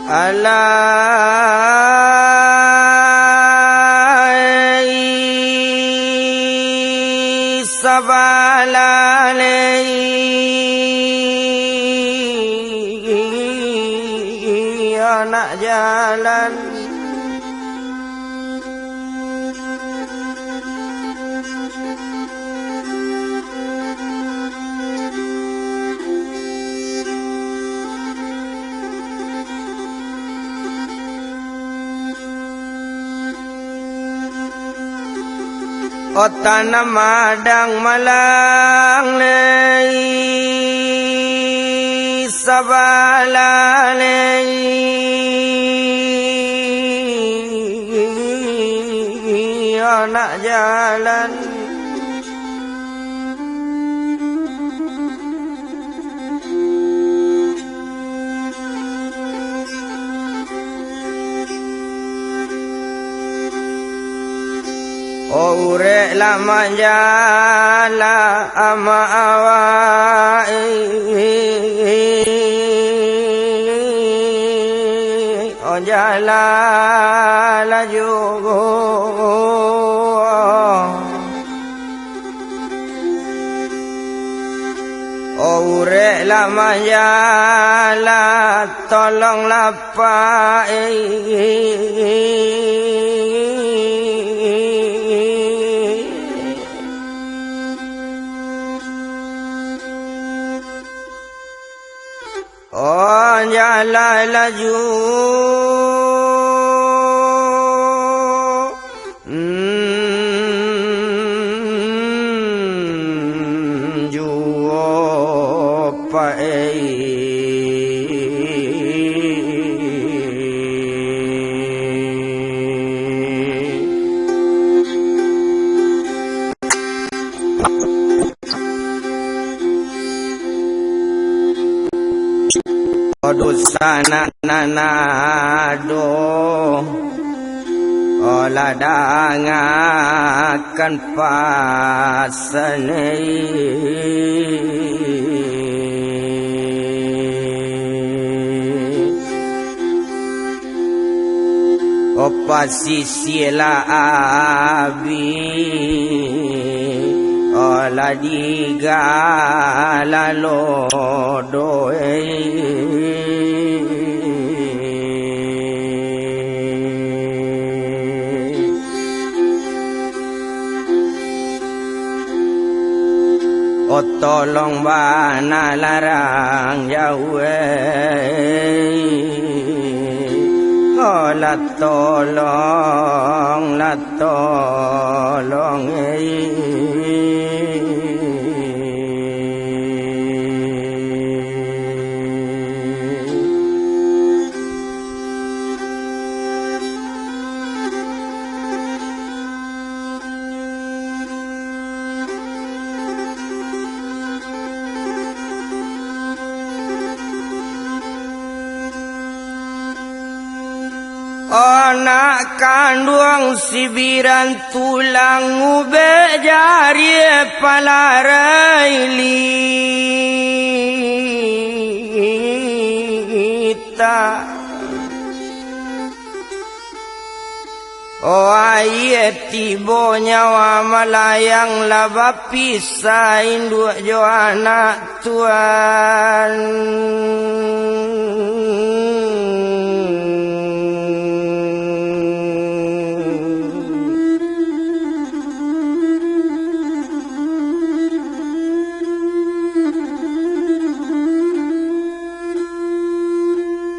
alai sabalalai anak jalan o tanah madang malang lei sabala lei anak jalan o urek lama jala ama awai o jala laju o urek lama jala tolong lapai oh jalan laju juo pai dosa nanado olah dangakan pasanai opa sisilah abi olah digala lodoe o tolong bana larang jauh oh la tolong anak kandung sibiran tulang ube jari palarailita oh ayat tibo nyawa malayang laba pisah induk jo anak tuan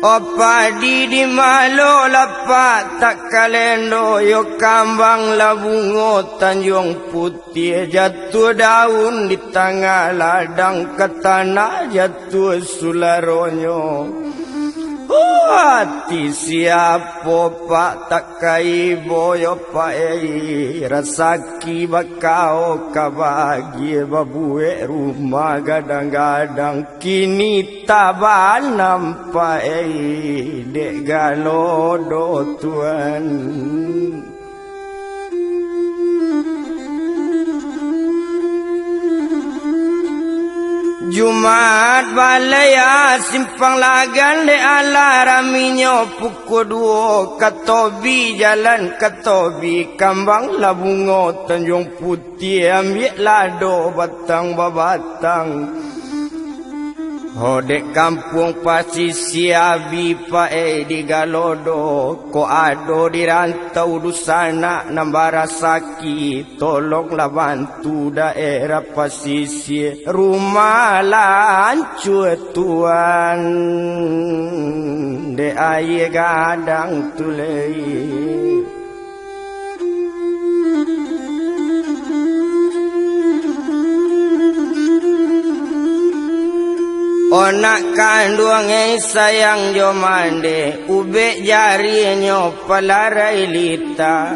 opa di malo lapak tak kalendo yo kambang labungo Tanjung Putih jatuh daun di tengah ladang ke tanah jatuh sularonyo hati siapa pak tak kai boyo pak rasaki bakau kabagi babue rumah gadang-gadang kini taban nampak dek galodo tuan Jumat balaya simpang lagan de ala raminyo pukul 2 Katobi jalan Katobi kambang labungo Tanjung Putih ambil lado batang babatang Hodek kampung pasisi abi pae di Galodo ko ado di rantau dusana nambara saki tolonglah bantu daerah pasisi rumah lancur tuan de aye gadang tulei Onak kandung sayang jo mande ube jarinyo palarai lita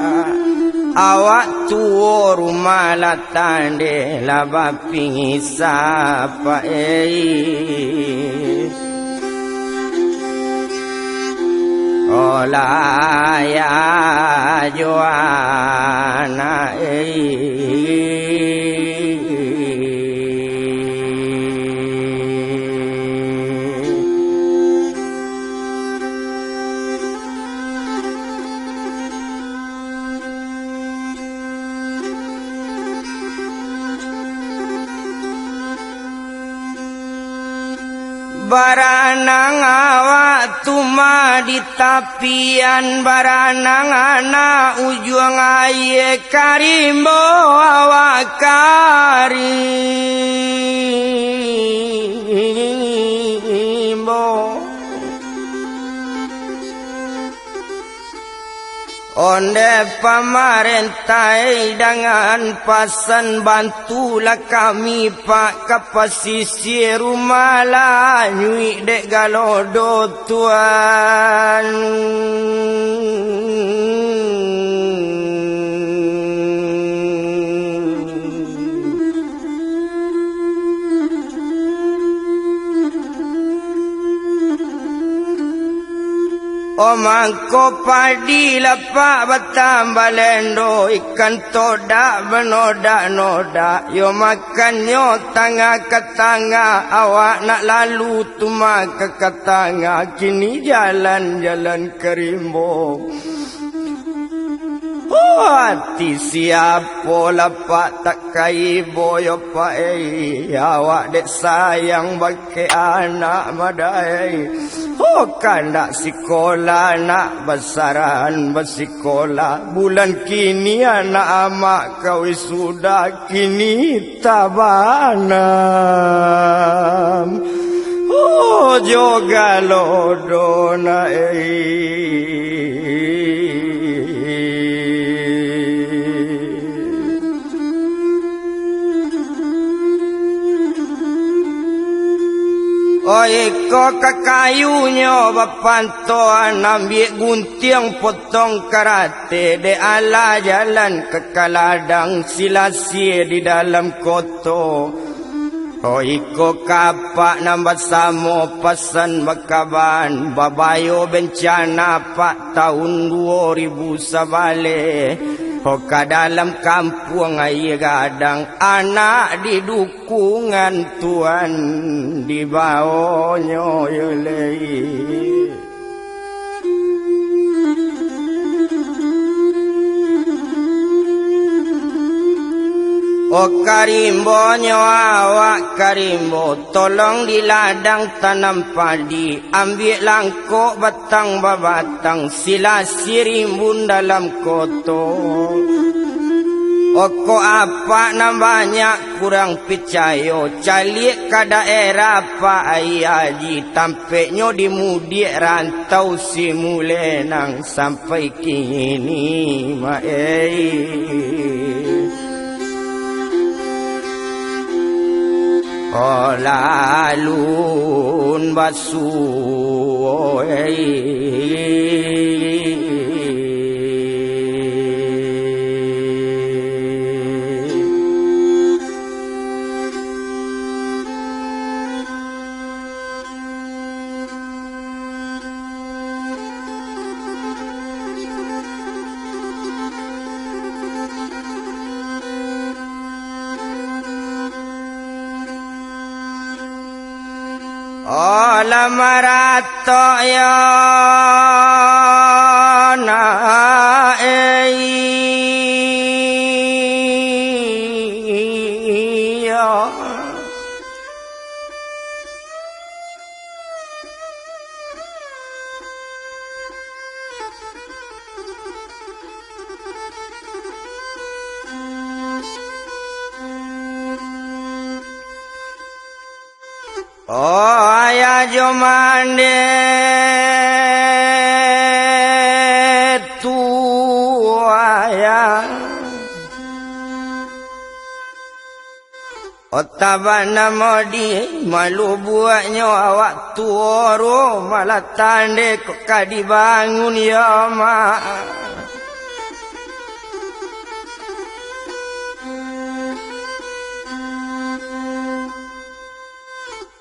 awak tuo rumah latande laba pingisa pa ola ya joana Baranang awak tuma di tapian baranang anak ujung aye karimbo awak karimbo Onde pamarentai dengan pasan bantulah kami pak ke pesisir rumah lah nyui dek Galodo tuan Omangko padi lapak batam balendo ikan toda benoda-noda yo makannya tangga ke tangga awak nak lalu tuma ke tangga kini jalan-jalan kerimbo hati siapa lapak tak kai boyo pae awak dek sayang bagi anak madai kandak sekolah nak besaran bersikolah bulan kini anak amak kau sudah kini tabanam joga lodona Iko kakayunya bapantoan ambil gunting potong karate de ala jalan ke kaladang silasi di dalam koto Iko kapak nambat samo pasan makaban babayo bencana pak tahun 2000 sabale Hoka dalam kampung aye gadang anak di dukungan tuan di bawahnya yelei karimbo awak karimbo tolong di ladang tanam padi ambil langkok batang babatang sila sirimbun dalam koto apa namanya kurang percaya calik ke daerah Pak Ayaji tampaknya di mudik rantau si mulenang sampai kini lalun basuh Oh lamarato ya na oh ayah jomande tu ayah otabana modi malu buatnya awak tuoro malah tande kok kadi bangun ya mak.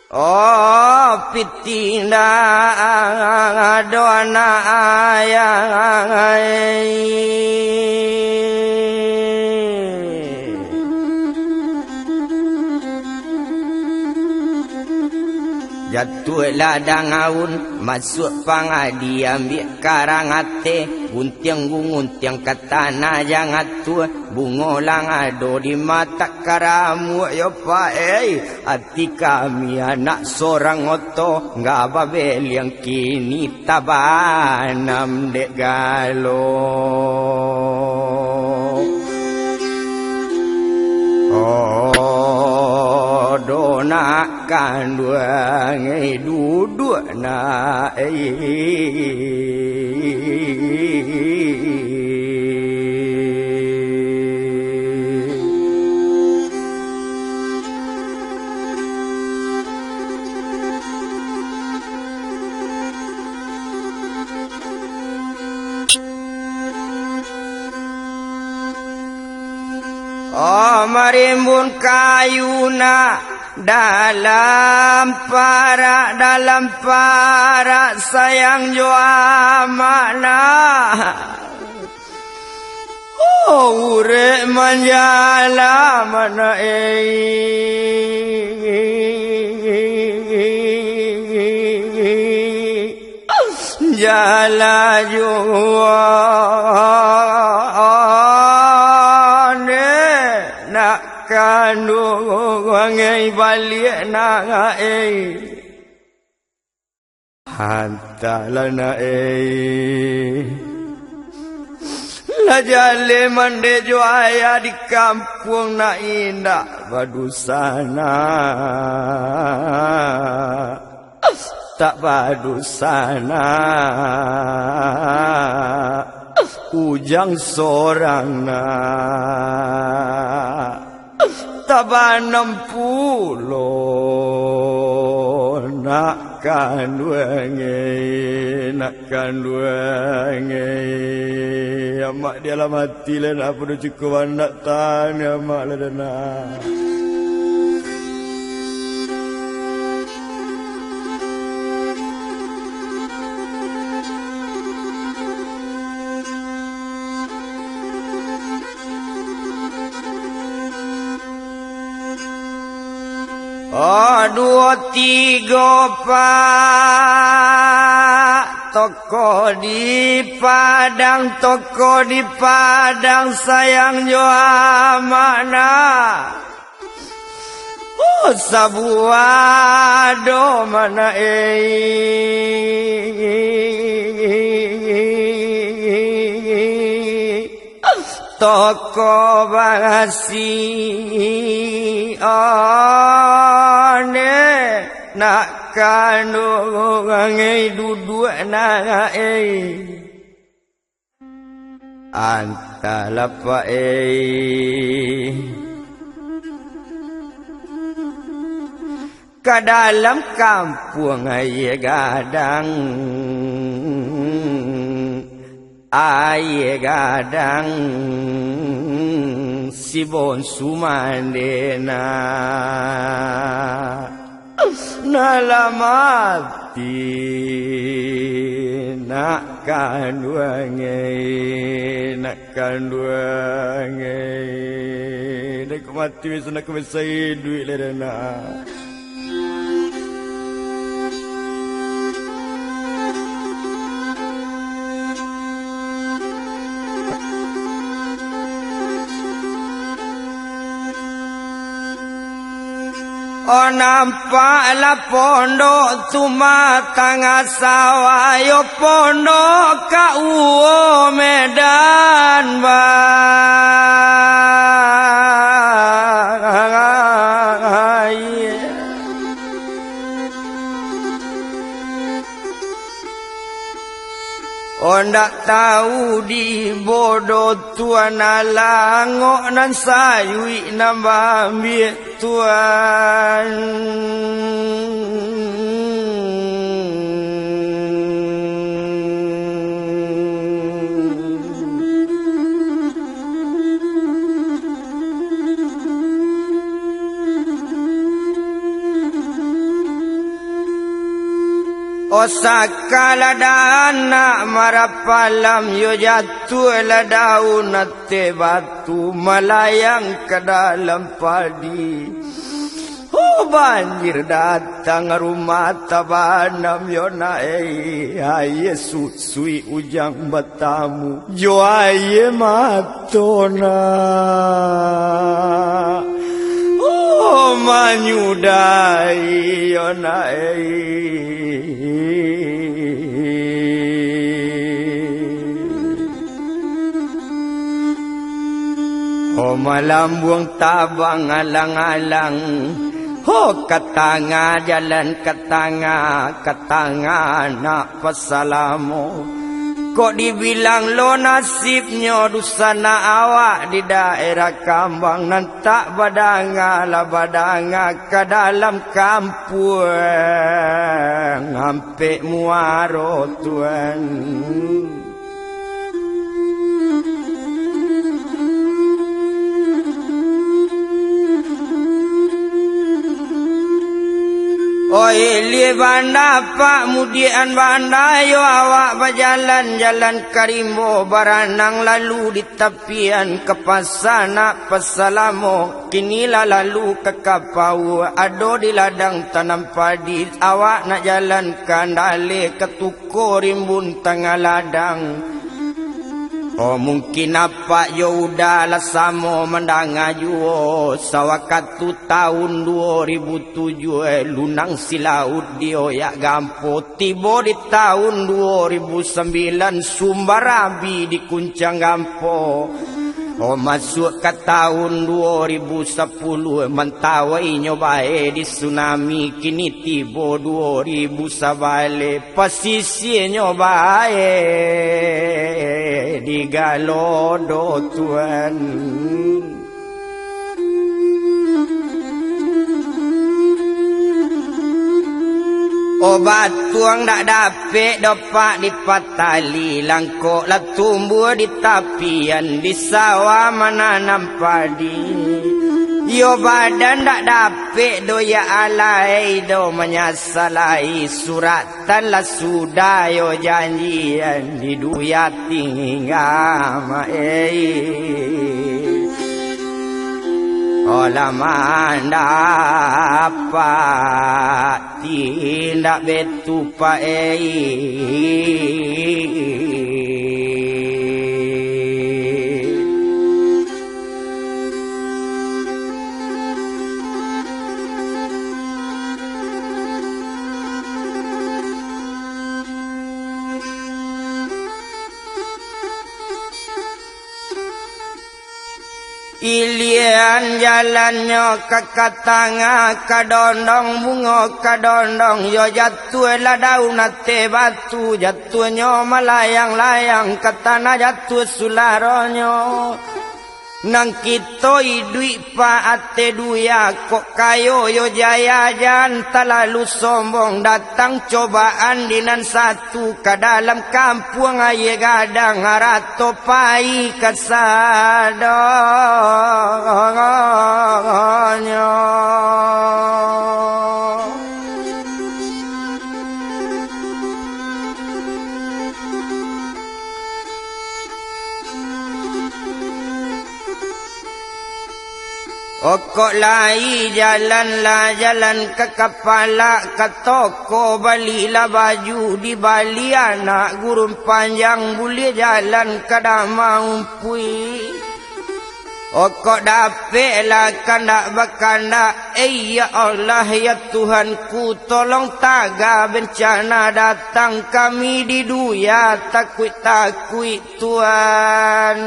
Oh pitinda doana ayah jatuh ladang aun masuk pangadi ambil karang ate guntiang guntiang katana jangan tua bungo lang ado di mata karamu yo pae hati kami anak seorang oto nggak babel yang kini tabanam dek galo. Oh dona kan dua ngai duduk na oh marimbun kayuna dalam para sayang jua mana oh urek manjala mana jala jua kandung ngai balik na hantalana la jale mande joaya di kampung na indah badusana tak badusana ujang sorang na tabanam pulo nak kanduange amak dia lah mati lah nak perlu cukup anak tanya amak lah dana. Oh dua tiga pak toko di Padang sayang jua mana oh sabuah do mana toko basi ane nak kandung ngai duduk na antala pa ka dalam kampung ay gadang si bon sumandena nalamati nak kanduange nek mati wis nak wis duit le dana Oh nampaklah pondok tumatang sawayo pondok ka uo Medan bayi. Oh ndak tahu di bodoh tuan alangok nan sayui nambah ambil tuan. Osaka lada anak marapalam yo jatuh la daun ate batu melayang ke dalam padi. Oh banjir datang rumah tabanam yo nae aye susui ujang batamu jo aye matona. Oh manyudai yo nae. Oh malam buang tabang alang-alang. Oh katanga jalan katanga nak pasalamu. Kok dibilang lo nasibnya dusana awak di daerah Kambang nan tak badanga lah badanga ke dalam kampung hampir muaro tuan. Oi li banda pak mudian banda yo awak berjalan-jalan karimbo baranang lalu di tepian ke pasar nak pesalamo kinilah lalu ke kapau ado di ladang tanam padi awak nak jalan kandale ke tuko rimbun tengah ladang. Oh mungkin apa yo udah lah samo mendanga juo sawakatu tahun 2007 lunang silaut dio ya gampo tibo di tahun 2009 Sumbarabi di Kuncang Gampo. Oh masuk ke tahun 2010 mentawai nyobae di tsunami kini tibo 2011 pasisi nyobae di Galodo tuan. Obat tuang dak dapet dopak di patali langkok lah tumbuh di tapian di sawah menanam padi. Yo badan dak dapet do ya alai do menyasalai suratan lah sudah yo janjian di duya tinggal olah dapat tindak betu Ilian jalannya ke katanga kadondong bunga kadondong yo jatuh lah daun ate batu jatuhnya melayang-layang ke tanah jatuh sularonyo nang kita idui pa ate duya kok kayo yo jaya jan terlalu sombong datang cobaan dinan satu ke dalam kampung aye gadang harato pai kesadonyo. Okok lai jalan lah jalan ke kepala ke toko balilah baju di Bali anak gurun panjang boleh jalan ke damang pui. Kok dapatlah kandak bakanda. Ya Allah ya Tuhanku, tolong taga bencana datang kami di duya, takut-takut Tuhan.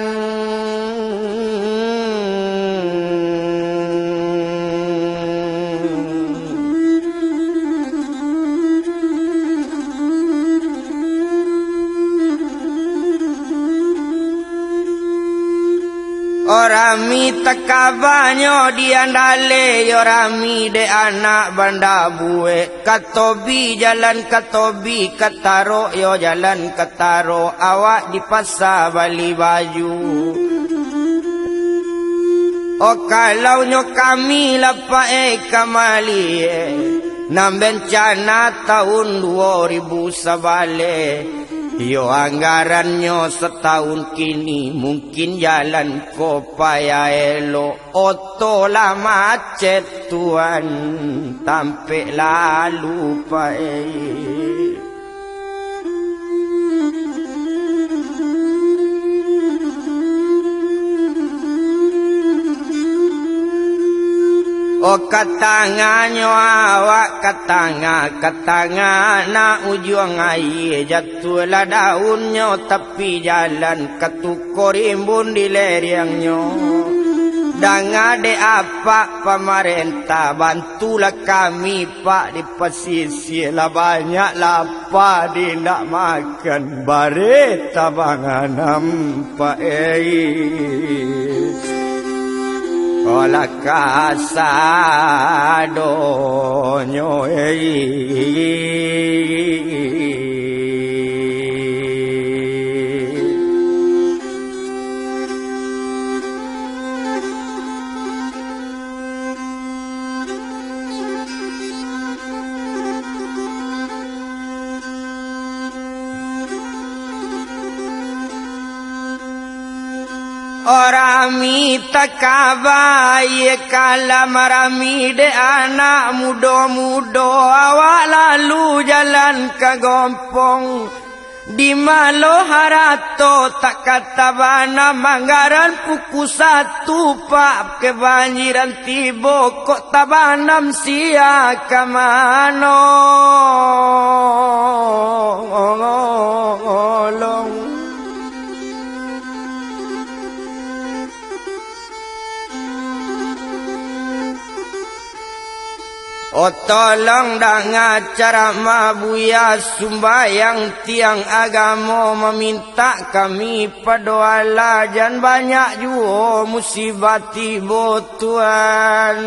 Orami takabanyo diandale, orami de anak banda bue. Katobi jalan katobi kataro, yo jalan kataro. Awak di pasar bali baju. Kalau nyo kami lapa kamali nam bencana tahun 2000 sabale. Yo anggarannya setahun kini mungkin jalan ko payah elo. Oto lah macet Tuhan tampe lalu pae. Katanganyo awak katanga na ujung air jatuhlah daunnya tapi jalan ketukor rimbun di lerengnya. Dan ada apa pemerintah bantulah kami Pak di pesisir lah banyak lapar di nak makan bare tabangan nampak olah kasadonyo Orami takabai kala marami de anak mudo-mudo awak lalu jalan ke gompong di malo harato tak kata bana manggaran puku 1 Pak kebanjiran tibo kok tabanam sia kamano ngolong. Tolong dengan cara mabuya sumbayang tiang agama meminta kami padoala jan banyak jua musibah tiba Tuhan.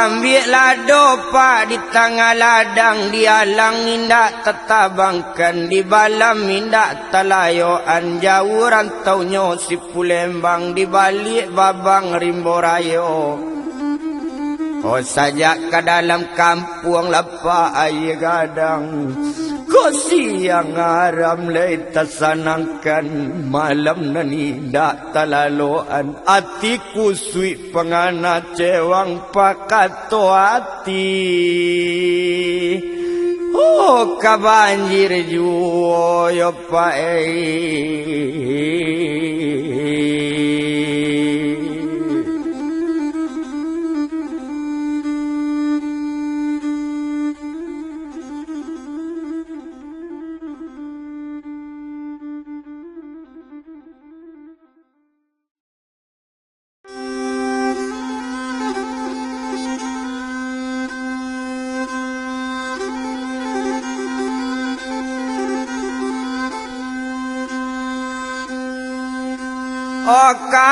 Ambillah dopa di tengah ladang, dialang indak tetabangkan, di balam indak talayoan, jauh rantaunya si Pulembang, di balik babang Rimborayo. Sajak ke dalam kampung lapa air gadang, kau siang aram lei tersanangkan, malam nani dak talaloan, atiku sui pengana cewang pakato hati. Kabanjir juo yo pae.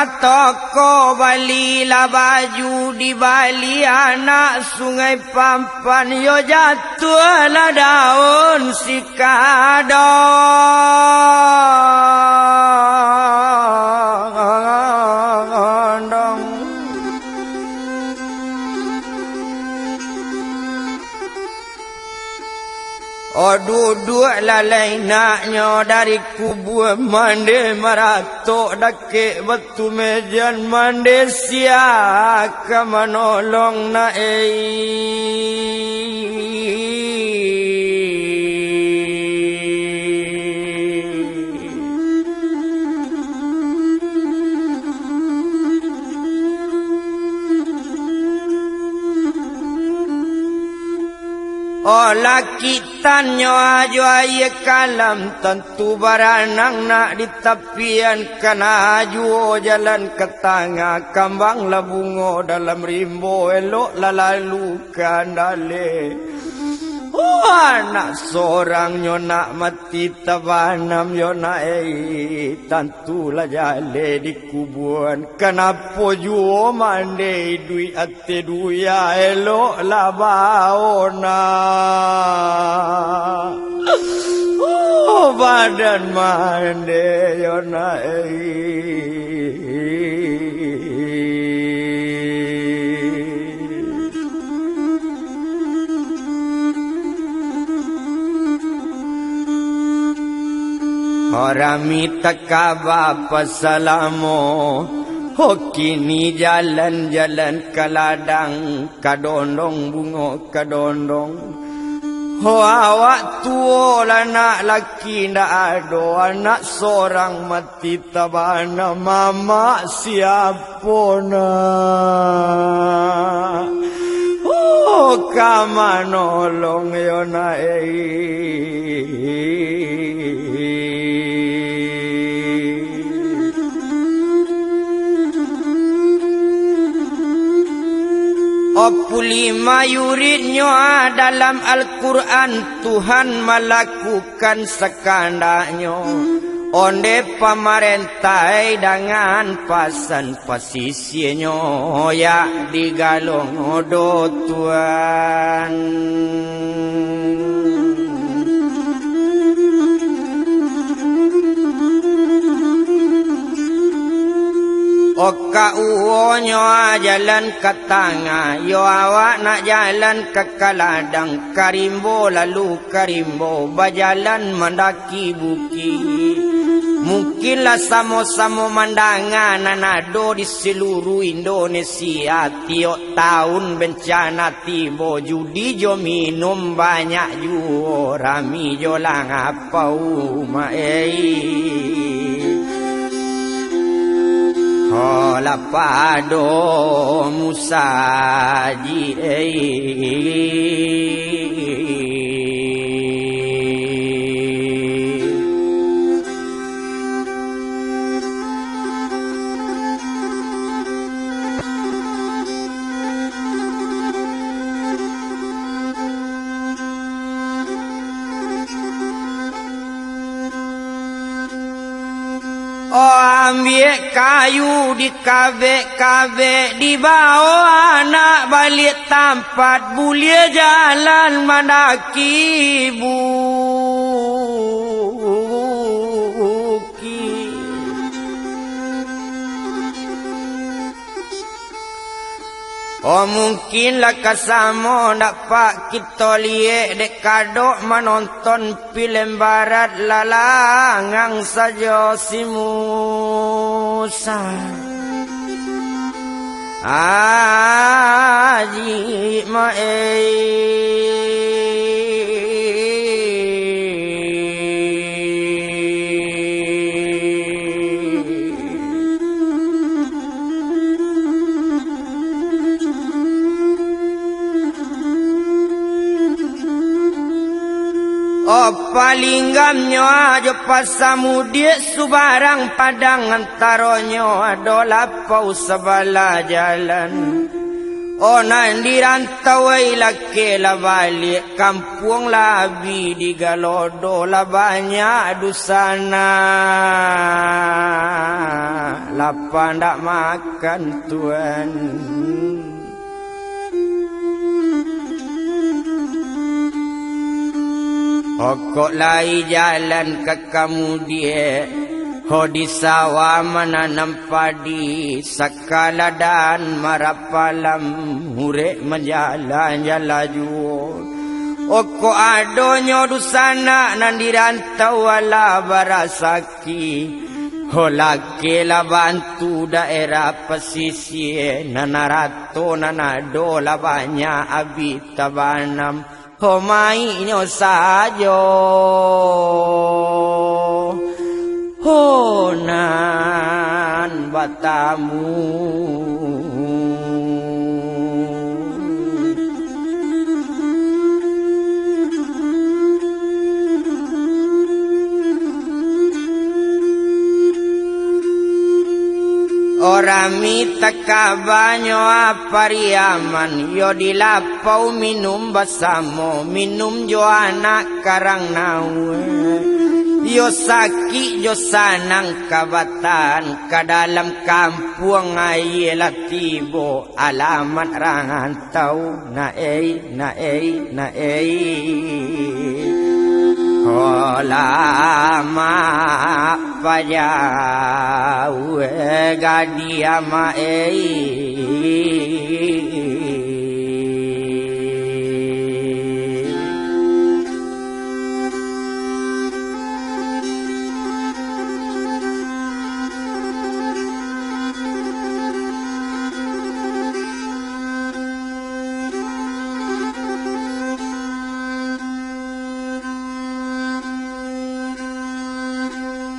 Toko balilah baju di bali anak sungai Pampan, yo jatuhlah daun sikadong. Oh duduk lalai naknya dari kubur mandi maratok dakik batu mejan mandi siaka menolong na Oh laki tanyo ajo aye kalam tentu baranang nak di tepian kana aju jalan ke tangga kambang labungo dalam rimbo elok lalalu kandale. Oh anak seorang nyona mati tabanam nyona tantulah jale di kuburan kenapa juo mande dui ate duya elok labaona. Oh badan mande nyona Orami takaba pasalamo Hokini jalan-jalan kaladang kadondong bungo kadondong. Ho awak tua anak laki ndak ado anak seorang mati tabana mama siapona. Oh kama nolong yona Opulima yuridnya dalam Al-Quran Tuhan melakukan sekandaknya onde pamarentai dengan pasan pasisinya ya digalong do Tuhan. Oka uonyo jalan ke tangga, yo awak nak jalan ke kaladang, karimbo lalu karimbo, berjalan mendaki bukit. Mungkinlah sama-sama mandangan nanado di seluruh Indonesia. Tiap tahun bencana tiba, judi jo minum banyak jo, rami jo lang apa Hola pado musaji Oh ambil kayu di kabek-kabek di bawah anak balik tempat bulia jalan mendaki Oh mungkinlah kasamo dapat kita lihat dek kadok menonton film barat lalangang saja si Musa. Aji Oh palinggamnya aja pasamudik subarang padang antaronyo adolah pau sebala jalan. Oh nandi rantau laki lah balik kampung labi di Galodo lah banyak dusana. Lapa ndak makan Tuhan. Kok lai jalan ke kamu dia Ho di sawah menanam padi Sakala dan marapalam Hurek menjalan-jalan jual Oko adonyo dusana nandirantau wala barasaki. Holake la bantu daerah pesisir nanarato nanado la banyak abita banam homainyo sajo honan batamu. Orami takabanyo apariaman yo dilapau minum basamo minum jo anak karang nawe yo sakit jo sanang kabatan kadalam kampung ayela tibo alamat rangantau naei Olama pajau gadia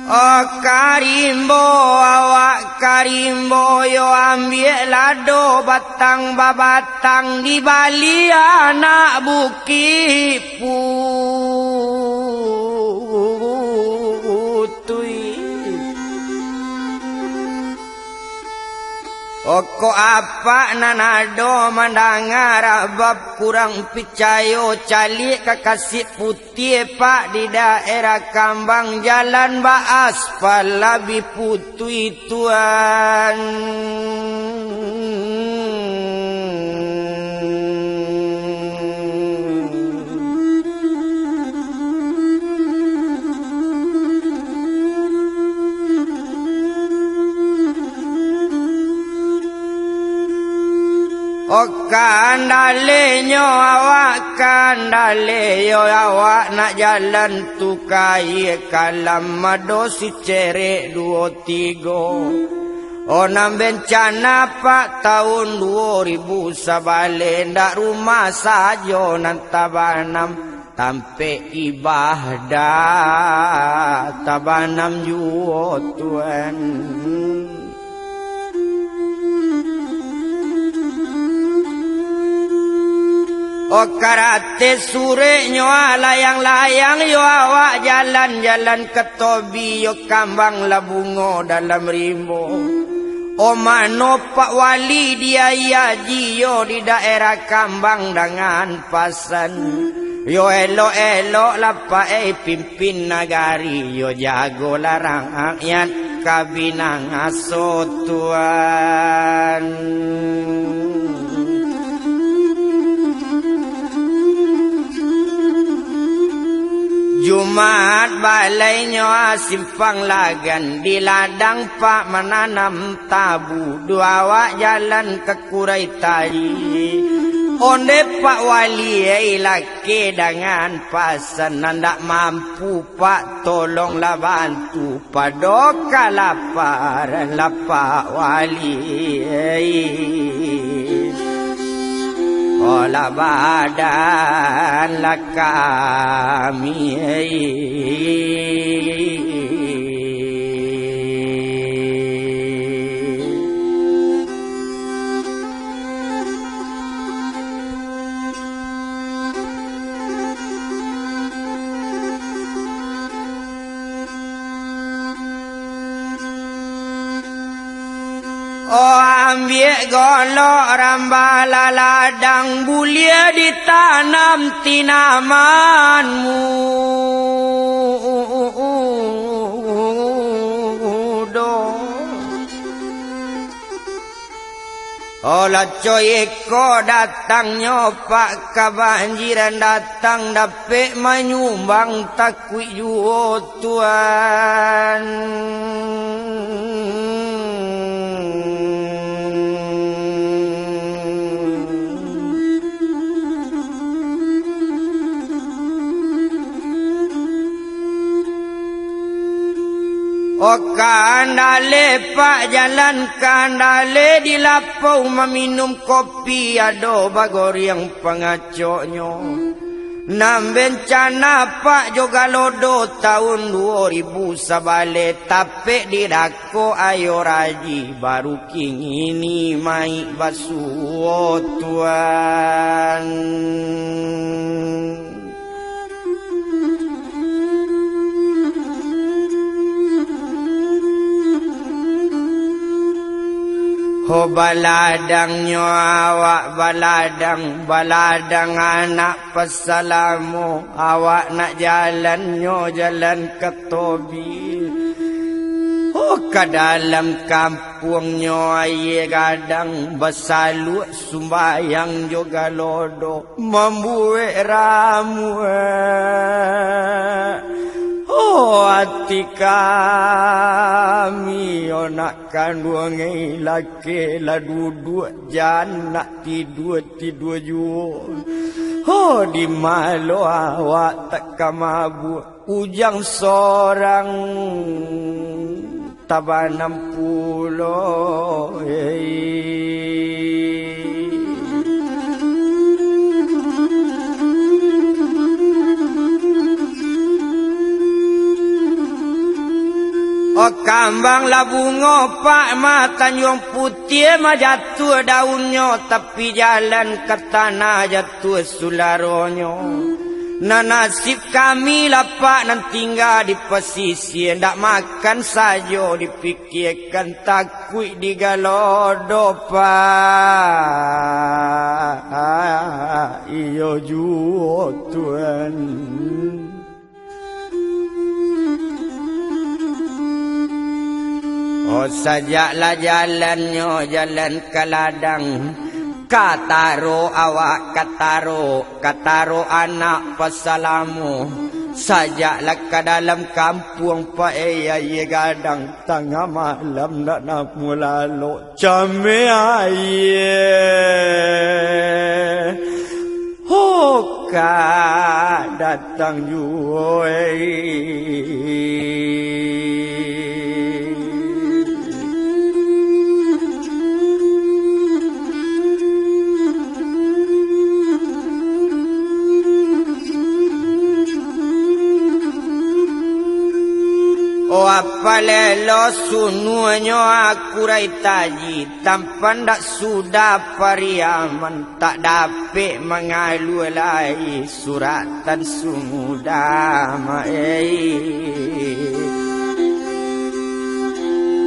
Oh karimbo awak karimbo yo ambil lado batang babatang di bali anak bukit putui. Oko apa nanado mandangar bab kurang picayo calik kekasih putih pak di daerah Kambang jalan ba aspal lebih putih tuan. O kandaleyo awak kandaleyo awak nak jalan tukai kalam madosi cerek 23. Onam bencana pak tahun 2000 sabale ndak rumah sajo nan tabanam tampe ibadah tabanam juo tuan. O karate sure nyoa layang-layang yo awak jalan-jalan ke tobi yo kambang labungo dalam rimbo. O mano Pak Wali dia yaji yo di daerah Kambang dengan pasan. Yo elok-elok lapa pimpin nagari yo jago larang rakyat kabinang aso tuan. Jumat balainya simpang lagan di ladang pak menanam tabu dua awak jalan ke kurai tali onde Pak Wali laki dengan pasan ndak mampu pak tolonglah bantu padoka lapar lah Pak Wali olah badan lah kami Oh ambil golok rambala ladang bulia ditanam tinamanmu Olah coy eko datang nyopak kebanjiran datang dapet menyumbang takwi juo tuan. kandale pak jalan kandale di lapau meminum kopi ado bagoriang pengacoknya. Nam bencana pak juga lodo tahun 2000 sabale tapi dirako ayo raji baru king ini mai basuh tuan. Ho baladang nyo awak baladang anak pesalamu awak nak jalan nyo jalan ke tobi. Ho ke dalam kampung nyo aye gadang besalu sumbayang juga lodo membuat ramu. Oh hati kami nak kandung laki la duduk janak tidur jua. Oh di malu awak tak kamabuk ujang sorang tabanam pulau. Oh kambang labungo pak mata nyong putih mah jatuh daunnya tapi jalan ke tanah jatuh sularonyo. Nah nasib kami lapak nan tinggal di pesisir ndak makan saja dipikirkan takut digalodo pak. Iyo juo tuan. Oh sajaklah jalannya jalan ke ladang kataro awak kataro anak pesalamu sajaklah ke dalam kampung pak ye gadang tengah malam nak mulalo came aye oh ka datang juoi. Oh apa lelo sunuanyo aku raitaji tanpa ndak sudah pariaman tak dapat mengalu lai suratan sumuda mai.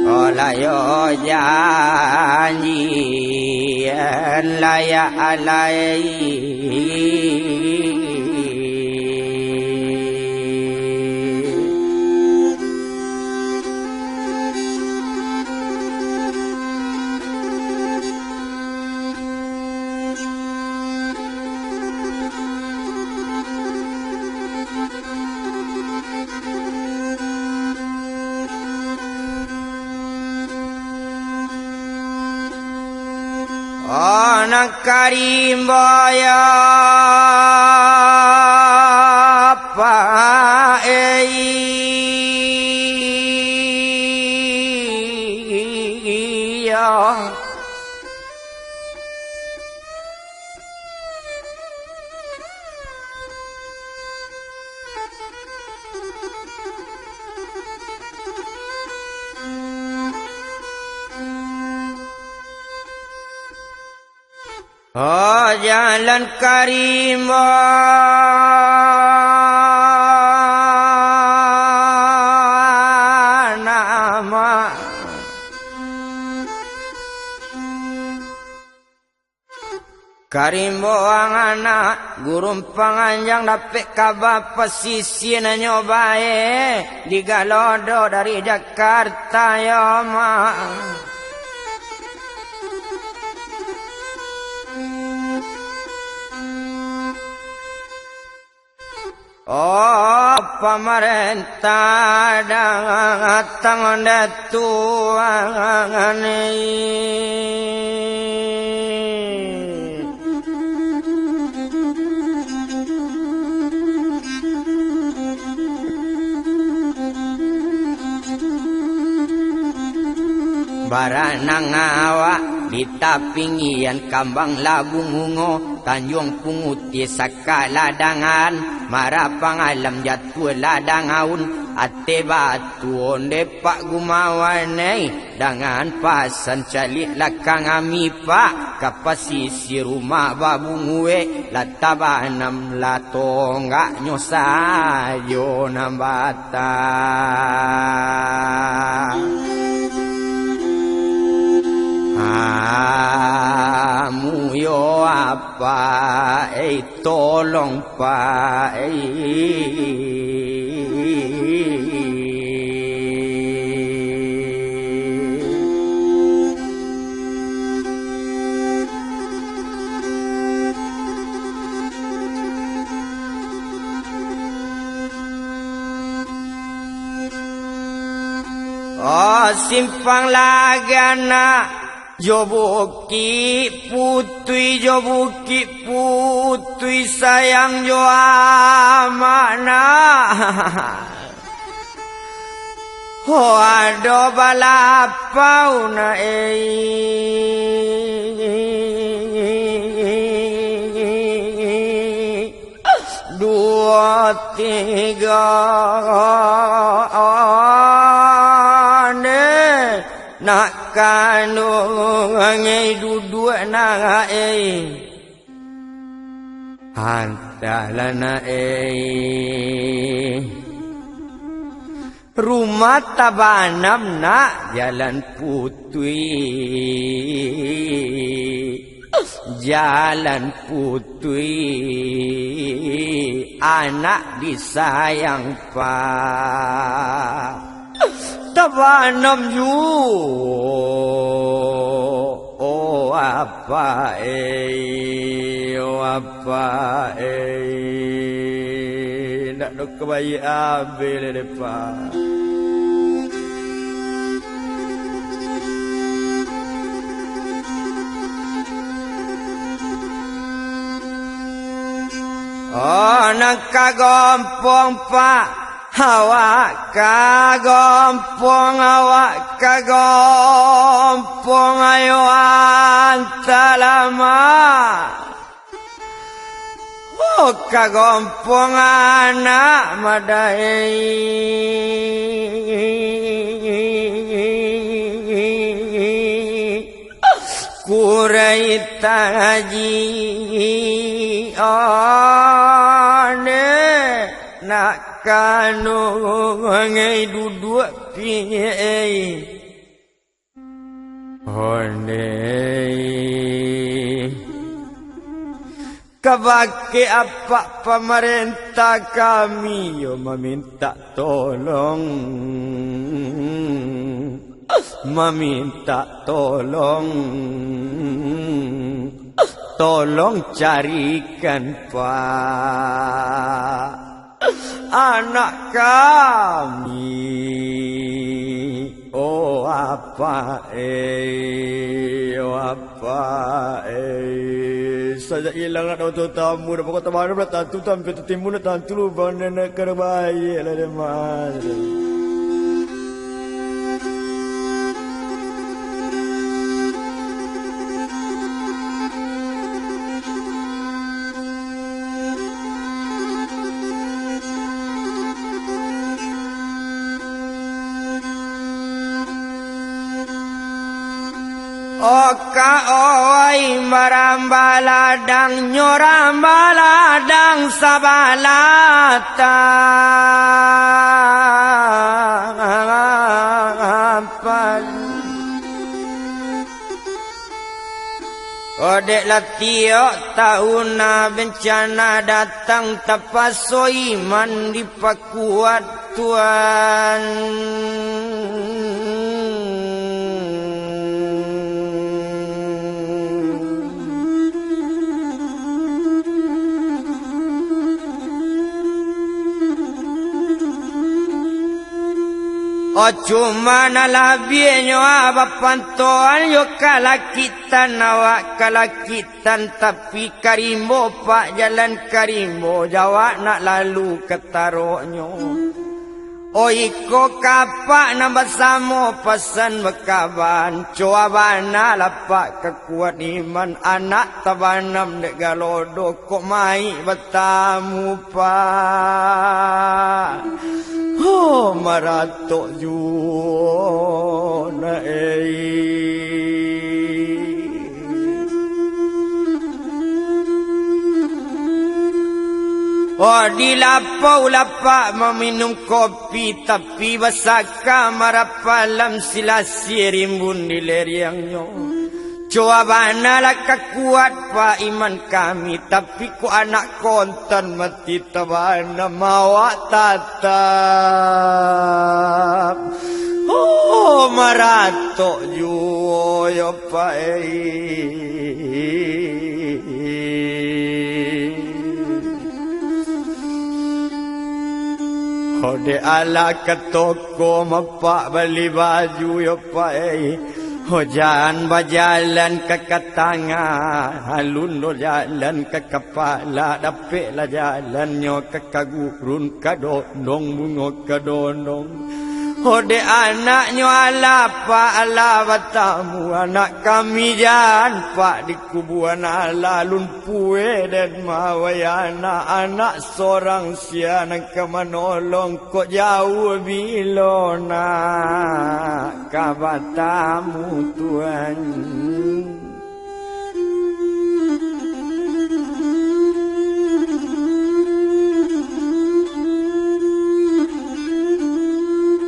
Oh layo janji layak alai. Anak karimbaya pa iya oh jalan karimah nama karimboang anak gurung panganjang dapet kabar pesisir nyobae di Galodo dari Jakarta ya mak. Oh pemerintah datang datuan baranang awak di tapingian kambang labung ungo Tanjung Punguti sakaladangan marapang alam jatuh ladangaun ate batu onde pak gumawanai dengan pasan calik lakang amipa kapasisi rumah babungue latabanam latonga nyosayo nambata muyo apa tolong pa simpang lagana Jobuki putui sayang jo amana ho ado balapau na dua tiga nak kanu ngai duduk na hantalana rumah tabanam nak jalan putui anak disayang pak tabanam ju apa nak dok kebayi ambil depan nak kagompong pak awak kagompong ayo antalama kagompong anak madai kurai taji nak kanu ngai duduk piye kabake apa pemerintah kami yo meminta tolong carikan pak anak kami saja hilang ada untuk tamu dan pokok tamu ada tantu tampil timbul tantu lu bandana kerbayi lah demas Oka oi marambaladang nyorambaladang sabalata Odek latio tahun bencana datang tapaso iman dipakuat Tuhan cuma nalabinyo abapantoan yo kalakitan awak kalakitan tapi karimbo pak jalan karimbo Jawa nak lalu ketaronyo Oiko kapak na bersama pesan bekaban Cuabana lapak kekuat iman Anak tabanam dek galodo Kok mai bertamu pa Oh maratok juona Oh di lapau lapak meminum kopi Tapi basaka marapalam silasi rimbun di leriangnya Cuabana lah kuat pa iman kami Tapi ku anak kontan mati tabana mawak tatap Oh maratok juo pa Ode ala ke toko mapak beli baju yo pai Hojan bajalan ke katanga halun lo jalan ke kepala dapik la jalan nyo ke kagurun kadondong bungo kadondong Ode anaknya ala pak ala batamu anak kami jan pak di kubuan ala lumpue dan mawayana anak seorang siana kemanolong kok jauh bilona kabatamu Tuhan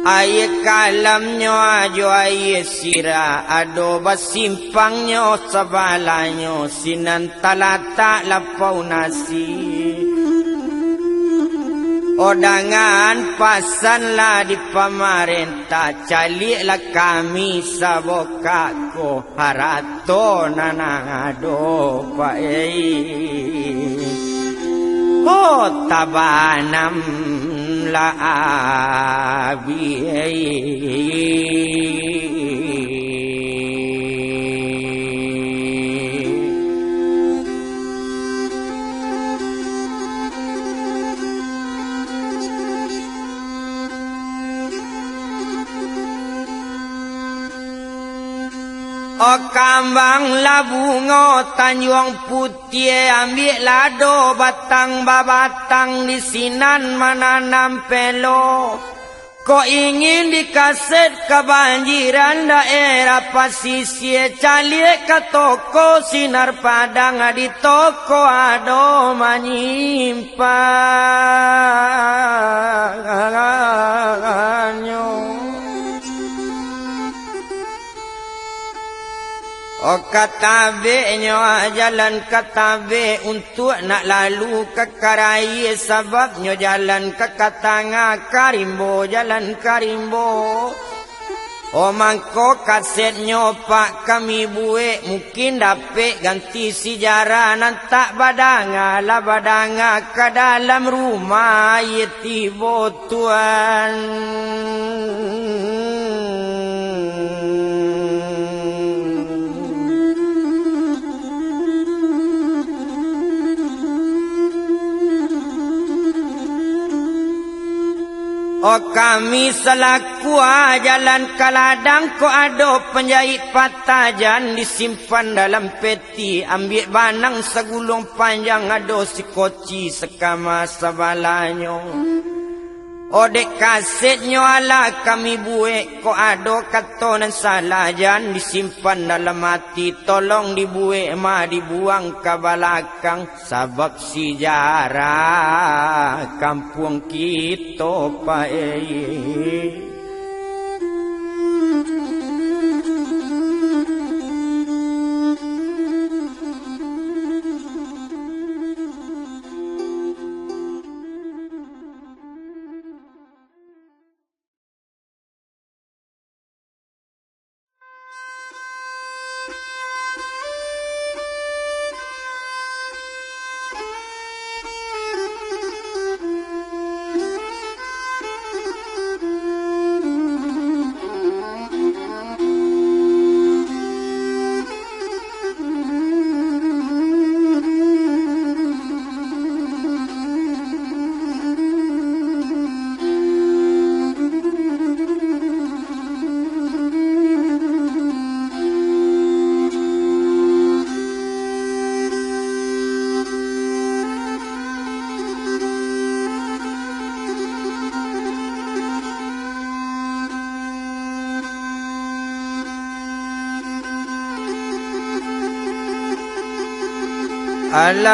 Aye kalamnyo ajo aye sira ado basimpangnya sabalanyo sinantalata lapau nasi Odangan pasanlah di pamarentah caliklah kami sabokako harato nanado pae Oh tabanam la abi O kambang labungo Tanjung Putih ambil lado batang babatang di sinan menanam pelo Kau ingin dikaset kebanjiran daerah pasisir calik ke toko sinar padang di toko ado menyimpannya Oh katabenya jalan katabe untuk nak lalu ke karai sebabnya jalan ke katanga karimbo jalan karimbo Oh mangko kasetnya pak kami buat mungkin dapat ganti sejarah nantak badanga lah badanga ke dalam rumah yetibo Tuhan Oh kami selaku jalan ke ladang ko ada penjahit patajan disimpan dalam peti ambil banang segulung panjang ada si koci sekama sabalanyo Oh dek kasetnya ala kami buat ko ada katonan salah jan disimpan dalam hati tolong dibuat ma dibuang ke belakang sebab sejarah kampung kita pae alai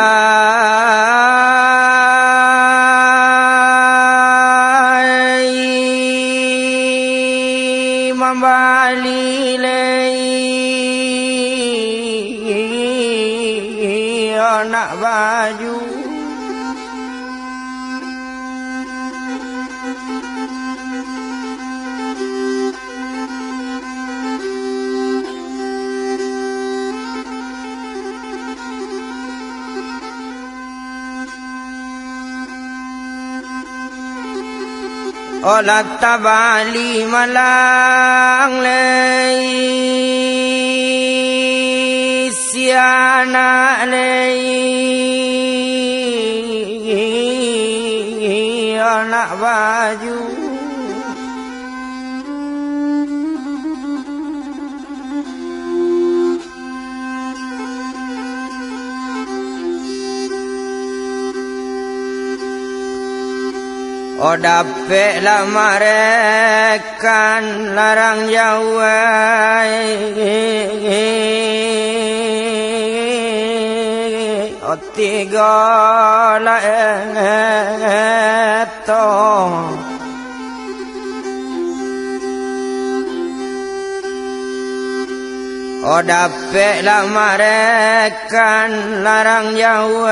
mambalilai anak baju olah tabali malang lei siana lei anak baju oh dapet lah marekan larang jauh oh tiga lah eto oh dapet lah marekan larang jauh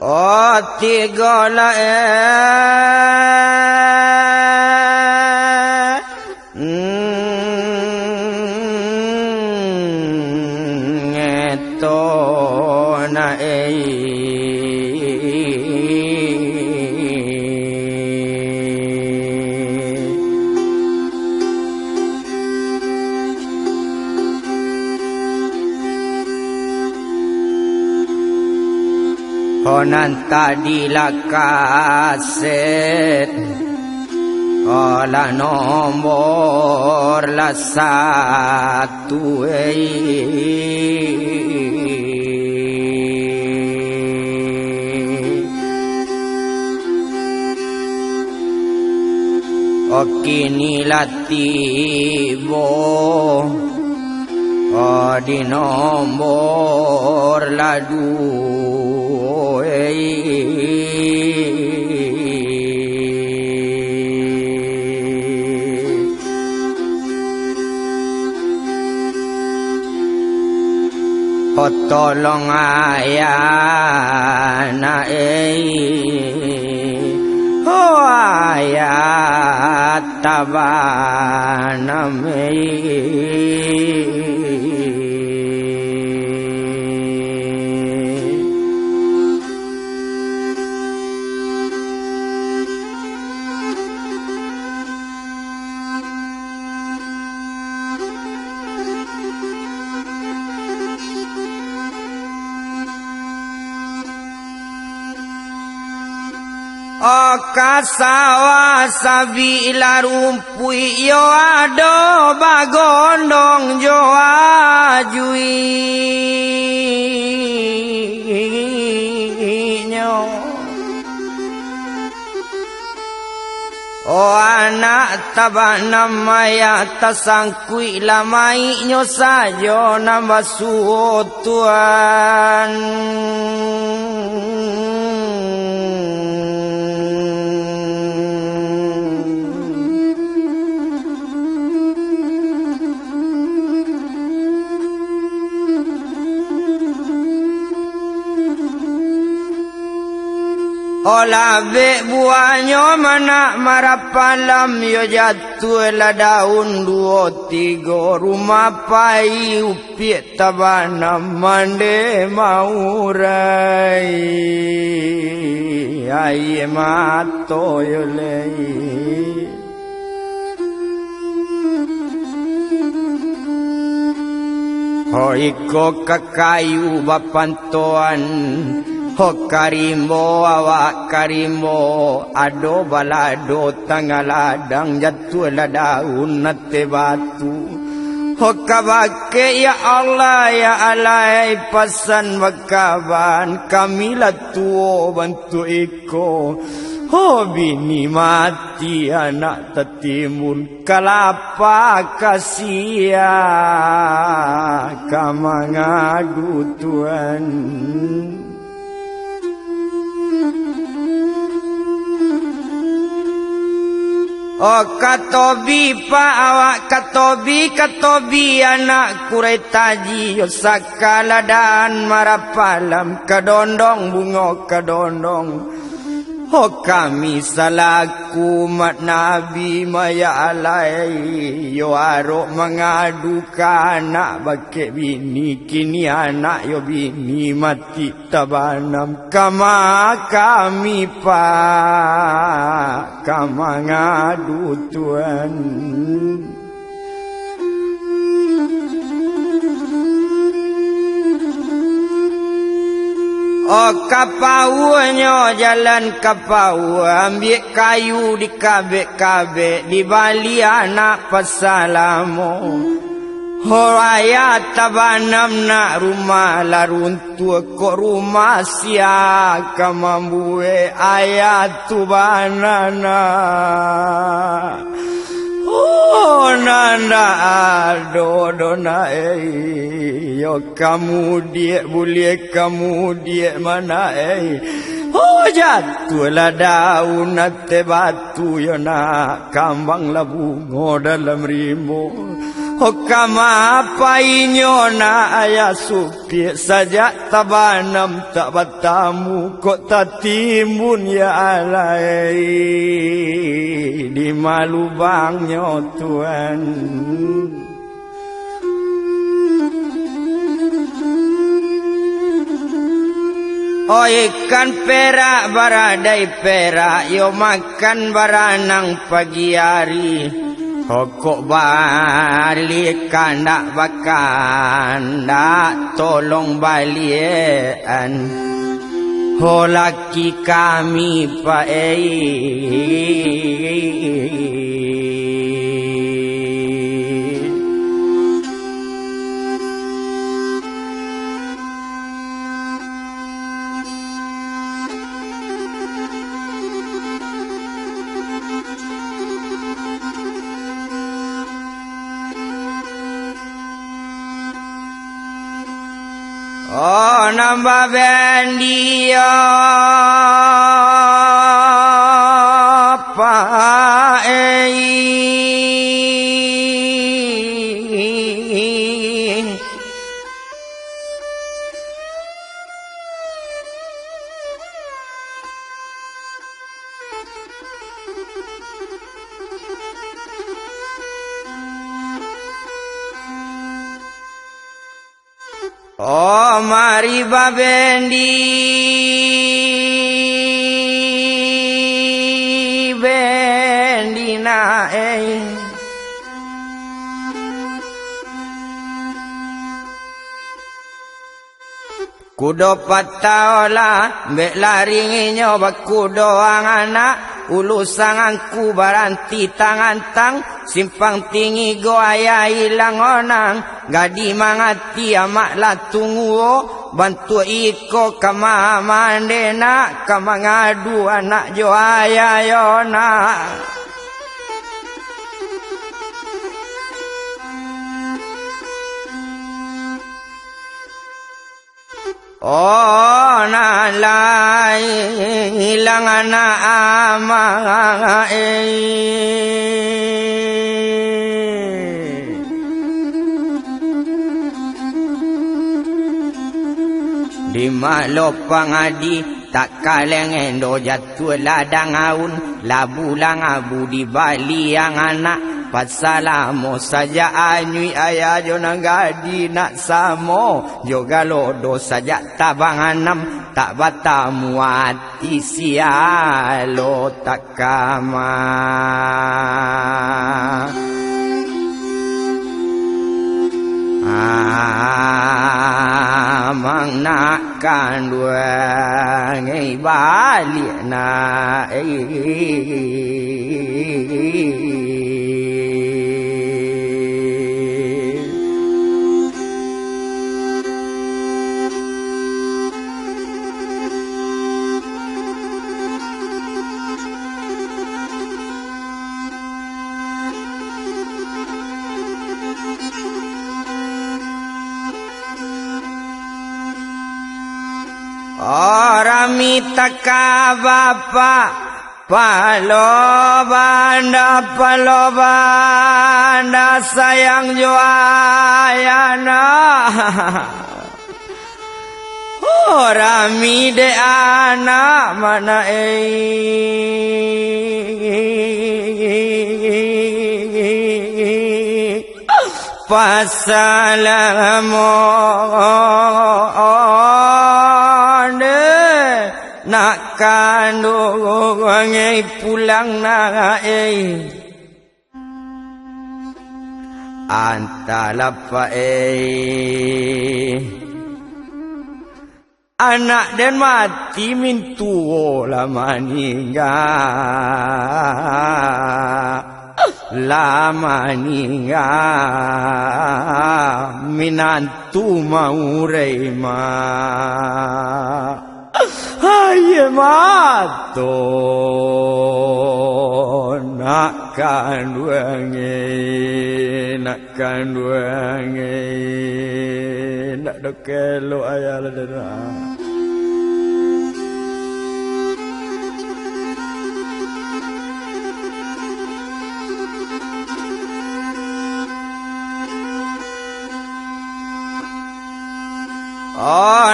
oh tiga lah ngeto na Honan tadi lah kaset olah nomor lah satu oh kini lah tibo oh di nomor lah dua oh tolong ayah na oh ayah tabanam oh kasawa sabila rumpui yo ado bagondong jo ajui nyo oh anak tabanam maya tasangkui lamai nyo sajo nambah suotuan olah be buahnya mana marapalam yo jatuh lah daun dua tiga rumah pai upiak tabana mande maurai ai mato yo lei hoi ko kakayu bapantoan ho karimbo awak karimbo ado balado tanggaladang jatuh lah daun nate batu Hokabake ya Allah ya alai pasan wakaban kamilah tuo bantu iko. Bini mati anak tetimun kalapa kasia kamangadu Tuhan. Katobi pa awak katobi anak kurai taji sakala dan marapalam kadondong bungo kadondong. Kami salaku mat Nabi maya alai yo arok mengadukan anak bake bini kini anak yo bini mati tabanam kama kami pa kama ngadu Tuhan. Kapaunya jalan kapau ambil kayu di kabek-kabek di bali anak pasalamo. Horaya tabanam nak rumah laruntua kok rumah sia kamambue ayat tu banana. Nanda adodona yo kamu dia boleh kamu dia mana jatuhlah daun ate batu yo nak kambang labungo dalam rimbo. Kama apa inyo na ayah supi saja tabanam tak batamu kok tak timbun ya alai di malubangnya Tuhan. Ikan perak baradai perak yo makan baranang pagi hari. Kok balik kandak bakan dak tolong balian. Laki kami pa nambah bendia pa mari babendi bendina kudo pataola mbek laringinyo bakudo ang anak ulusanganku baranti tangan tang simpang tinggi goaya hilang onang gadi mangati amak latunguo bantu iko kama mandena kama ngadu anak joaya yona. Nalai hilang anak ama di malopang adi tak kaleng endo jatuh ladang aun labu lang abu di bali yang anak pasalamo saja anyui ayah jo nanggadi nak samo jo galodo saja tabanganam tak batamu hati sialo tak kama. Mang nak kandua ngai balik na rami takabapa palobanda sayang joayana rami de anak mana pasalamon nak kandung ngai pulang na antalapa anak dan mati mintu lama ninggal minantu mau reima aye mato nak kanduange nak dokelo ayala dera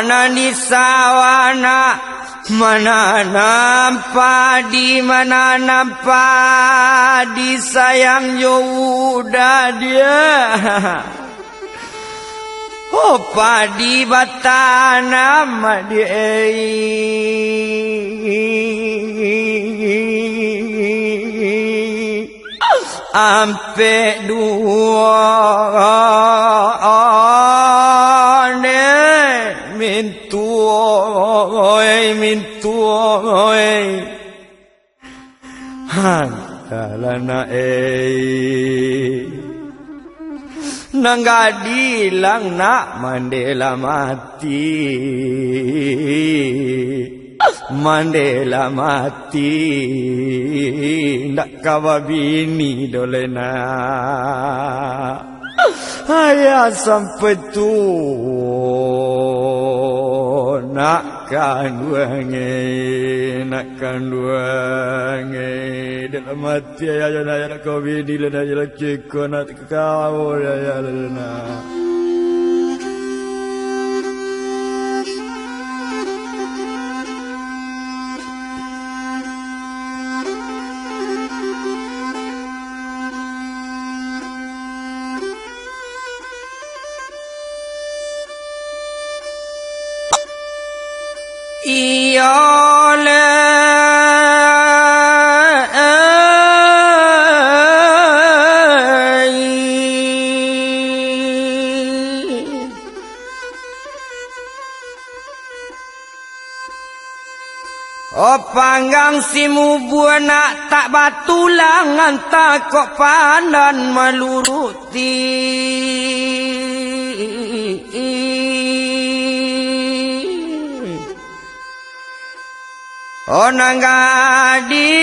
nani sawana menanam padi sayang udah dia padi batanam dia ampe dua mintuoy hantalana nanggadilang nak Mandela mati ndak kawabini dolena ayah sampai tu nak kanduange dalam mati ayah nak kawabini lena jelas ceko nak kau ayah lena panggang simu buana tak batulangan tak kok pandan meluruti nangadi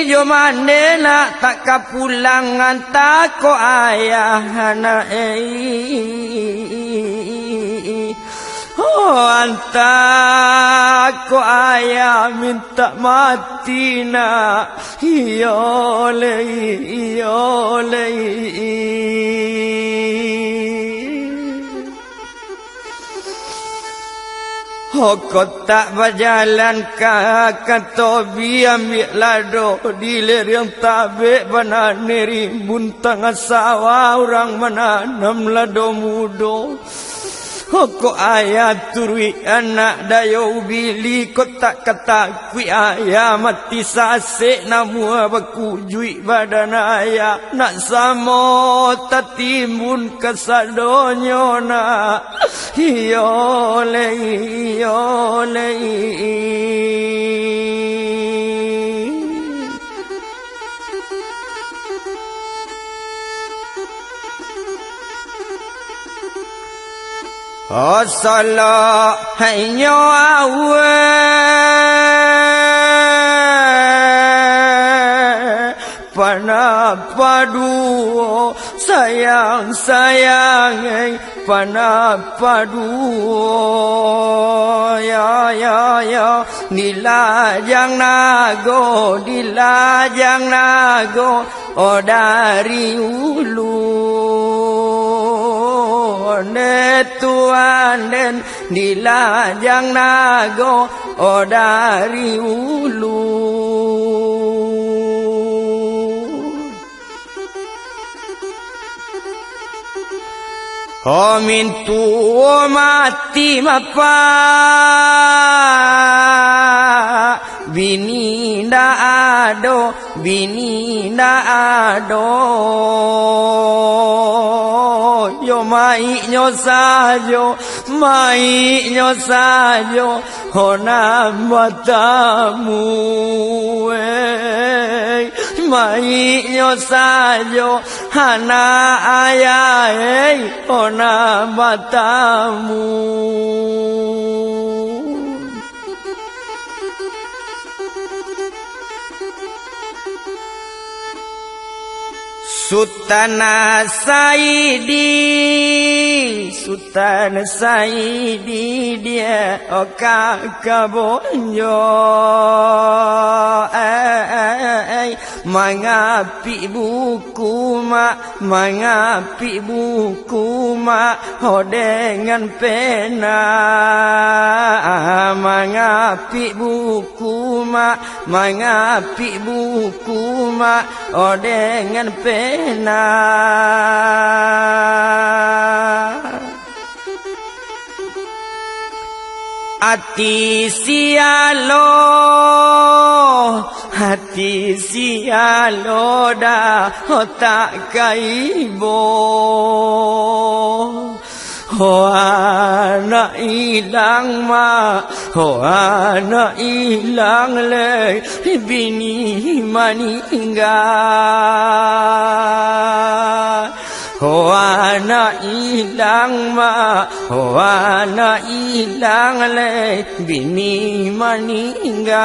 jo mandela tak kapulangan tak kok ayah anak anta ko ayah minta mati na iyole kau tak berjalan katobi ambil lado di ler yang tabe banane rimbun tengah sawah orang menanam lado mudo kok ayah turui anak dayo bili kau tak kata kui ayah mati sasek namu bakujui badan ayah nak samo tatimbun kesadonyo na iyole salah hanya awe Panapadu sayang panapadu ya dilajang nago dari ulu netuan den dilajang nago dari ulu. Mintu mati mapa bini nda ado yo mai nyo sajo hona matamu mai nyo sajo hana ayah hona matamu. Sultan Saidi dia kakabonyo mangapi buku mak ho dengan pena mangapi buku mak ho dengan pena. Hati sialo dah tak kaibo ho anak ilang le bini maninggal. Ho anak ilang le bini maninggal.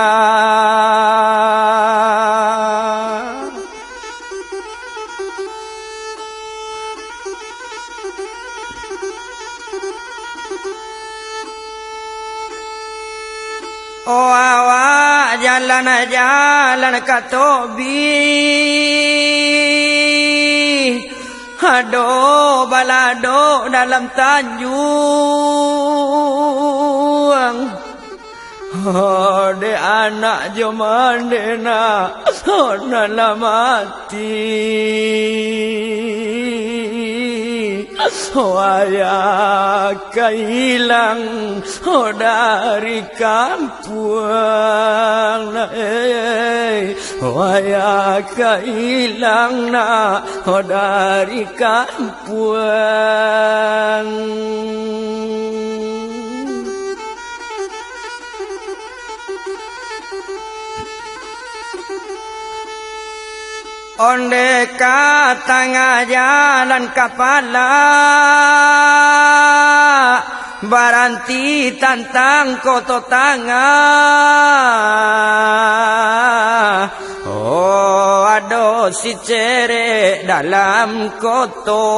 Awak jalan ke Tobi, ado balado dalam Tanjung. De anak jomandena nala mati. Ayah kehilang dari kampung. Ayah kehilang dari kampung. Onde ka tengah jalan kepala baranti tantang koto tangah. Oh ado si cere dalam koto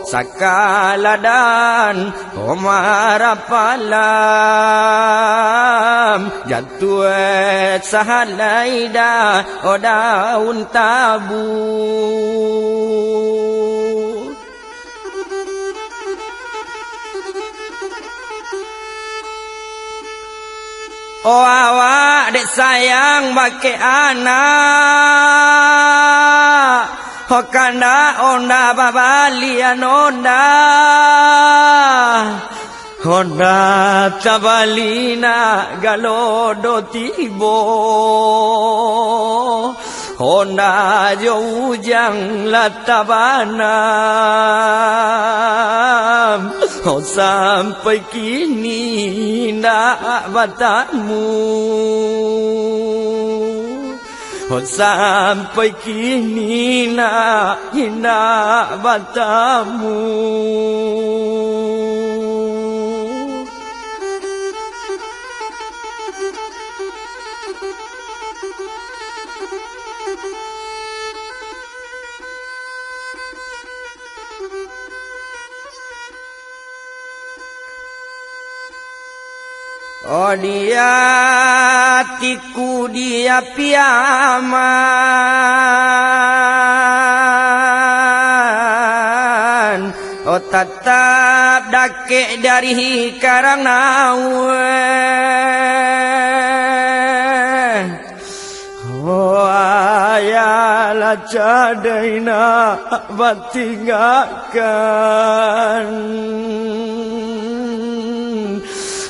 sakaladan omarapalam jatuh sahalaida o daun tabu. Oh awak dek sayang bake anak oh kanda onda babalian onda tabalina galodo tibo onda jo ujang latabanam oh sampai kini ndak batamu. Oh sampai kini ndak batamu. Oh dia tiku dia piaman, oh tetap dakek dari karang nawe. Oh ayalah cadaina batinggakan.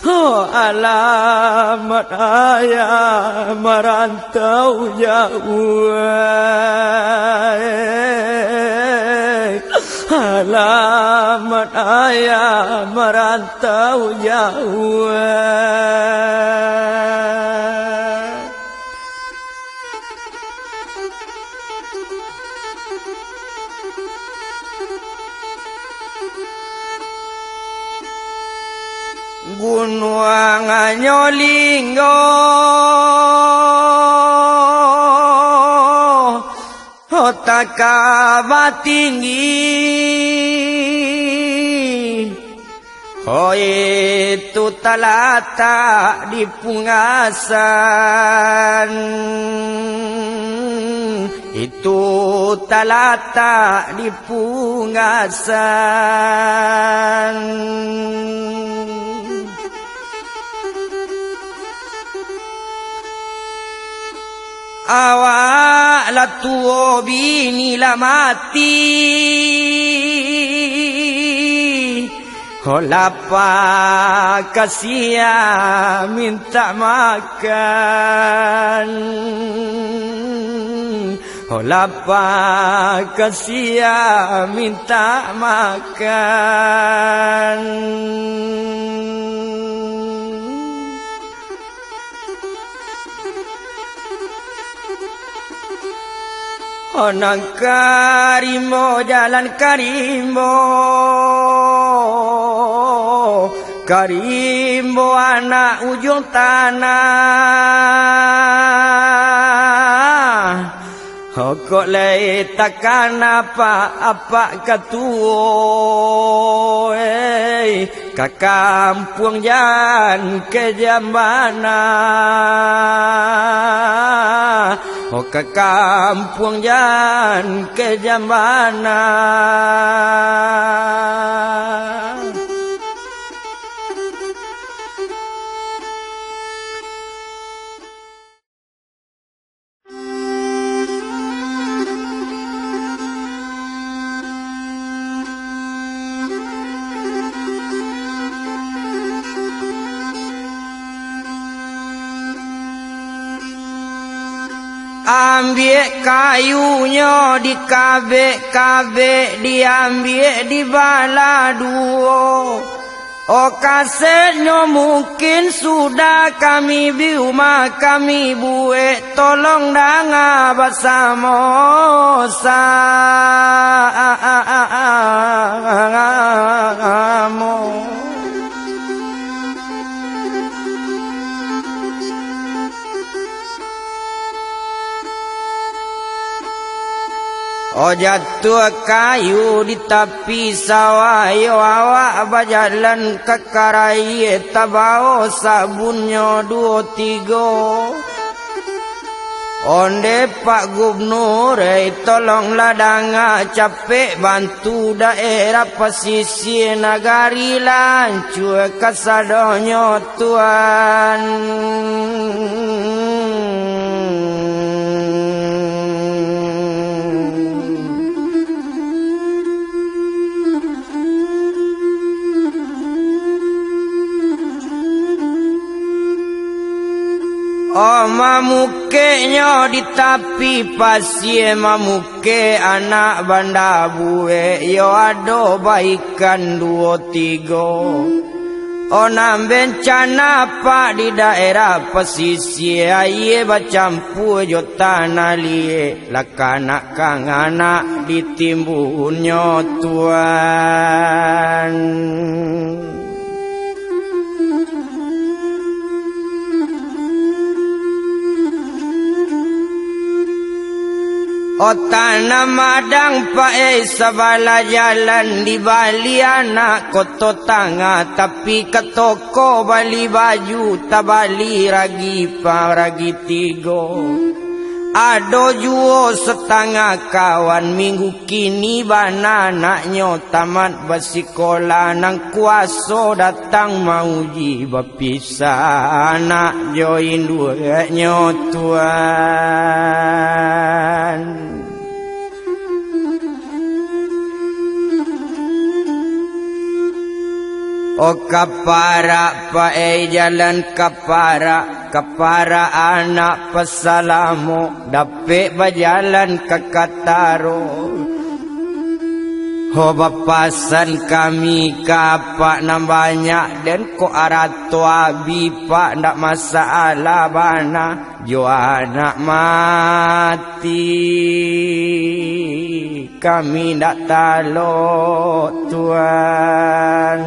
Oh alamat ayah merantau jauh. Alamat ayah merantau jauh. Gunung Anyolinggo Otaka tinggi, oh itu talata di pungasan, itu talata di pungasan. Awak la tuo bini la mati, kolapa kasia minta makan, kolapa kasia minta makan. Onang karimo jalan karimbo, karimbo anak ujung tanah. Kok lei takkan apa katuo, ke kampung jan ke jamana. Oh ke kampung jan ke jamana. Ambil kayunya di kabek-kabek, diambil di baladuo. Oh kasetnya mungkin sudah kami biuma kami buat, tolong dengar bersama sama. Oh jatuh kayu di tepi sawah, yo awak berjalan ke karai, tabau sabunnya 2-3. Onde Pak Gubernur, tolonglah dengar capek bantu daerah pesisir nagari lancur kasadonyo Tuan. Oh mamukenya di tepi pasir, mamuke anak banda bue, yo ado baikan 2-3. Oh nam bencana pak di daerah pesisir, aye bercampur jo tanah liye, lakanak kang anak ditimbunnya Tuan. O tanah madang pae sabala jalan di bali anak koto tanga tapi ke toko bali baju tabali ragi pa ragi tigo. Ado juo setengah kawan minggu kini banana nyo tamat basikola nang kuaso datang mauji bapisah anak join dua nyo tuan. O kapara pae jalan kapara anak pesalamu dapet berjalan ke Kataro. Ho bapasan kami kapak nam banyak dan ko aratua bipak ndak masalah bana jo anak mati kami ndak talok tuan.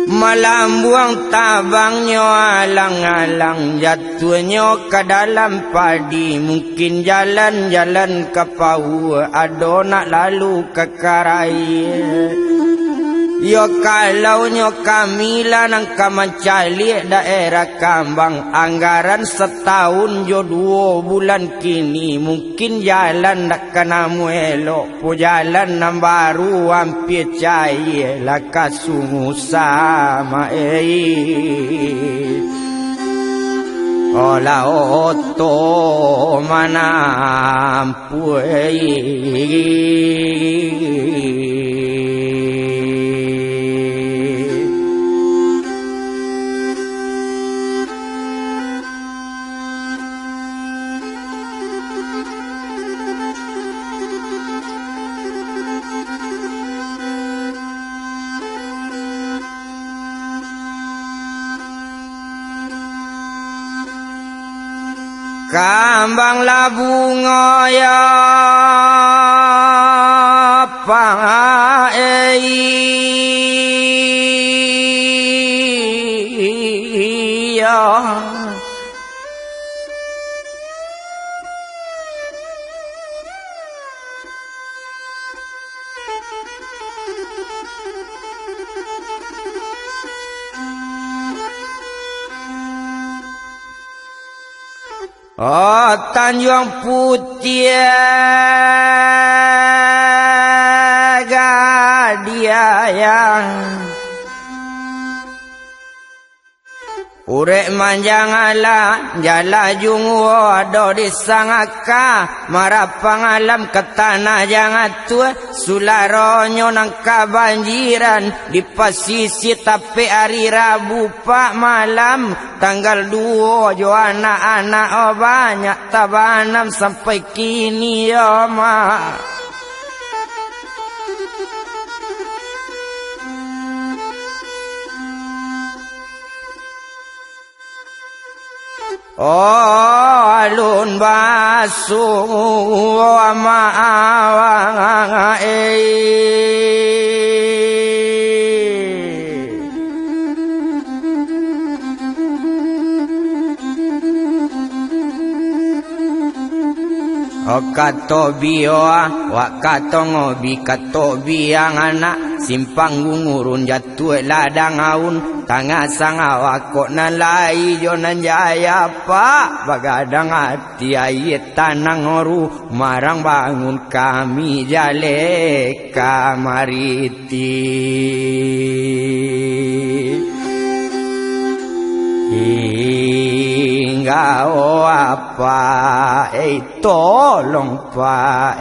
Malam buang tabangnya alang-alang jatuhnya ke dalam padi. Mungkin jalan-jalan ke pau ado nak lalu ke karai. Yo kalau nyo kami lah nang kamancalik daerah Kambang anggaran setahun jo 2 bulan kini mungkin jalan dak kena muelok po jalan nam baru hampir cair lah kasungu sama ola oto manampu Kambang labunga ya ya oh Tanjung Putih Gadiayang urek manjang ala jala jungu ado di sangaka marapang alam ke tanah jangan tua sularonyo nang kabanjiran di pasisi tapi hari Rabu pak malam tanggal 2 jo anak-anak oh banyak tabanam sampai kini ya mak. Oh alun basuh maawang O kato bioa wak kato ngobi kato biang anak simpang gungurun jatuh ladang aun tangga sanga wakok nalai jonan jaya pak bagadang hati ayat tanang oru marang bangun kami jale kamariti hingga o apa tolong pak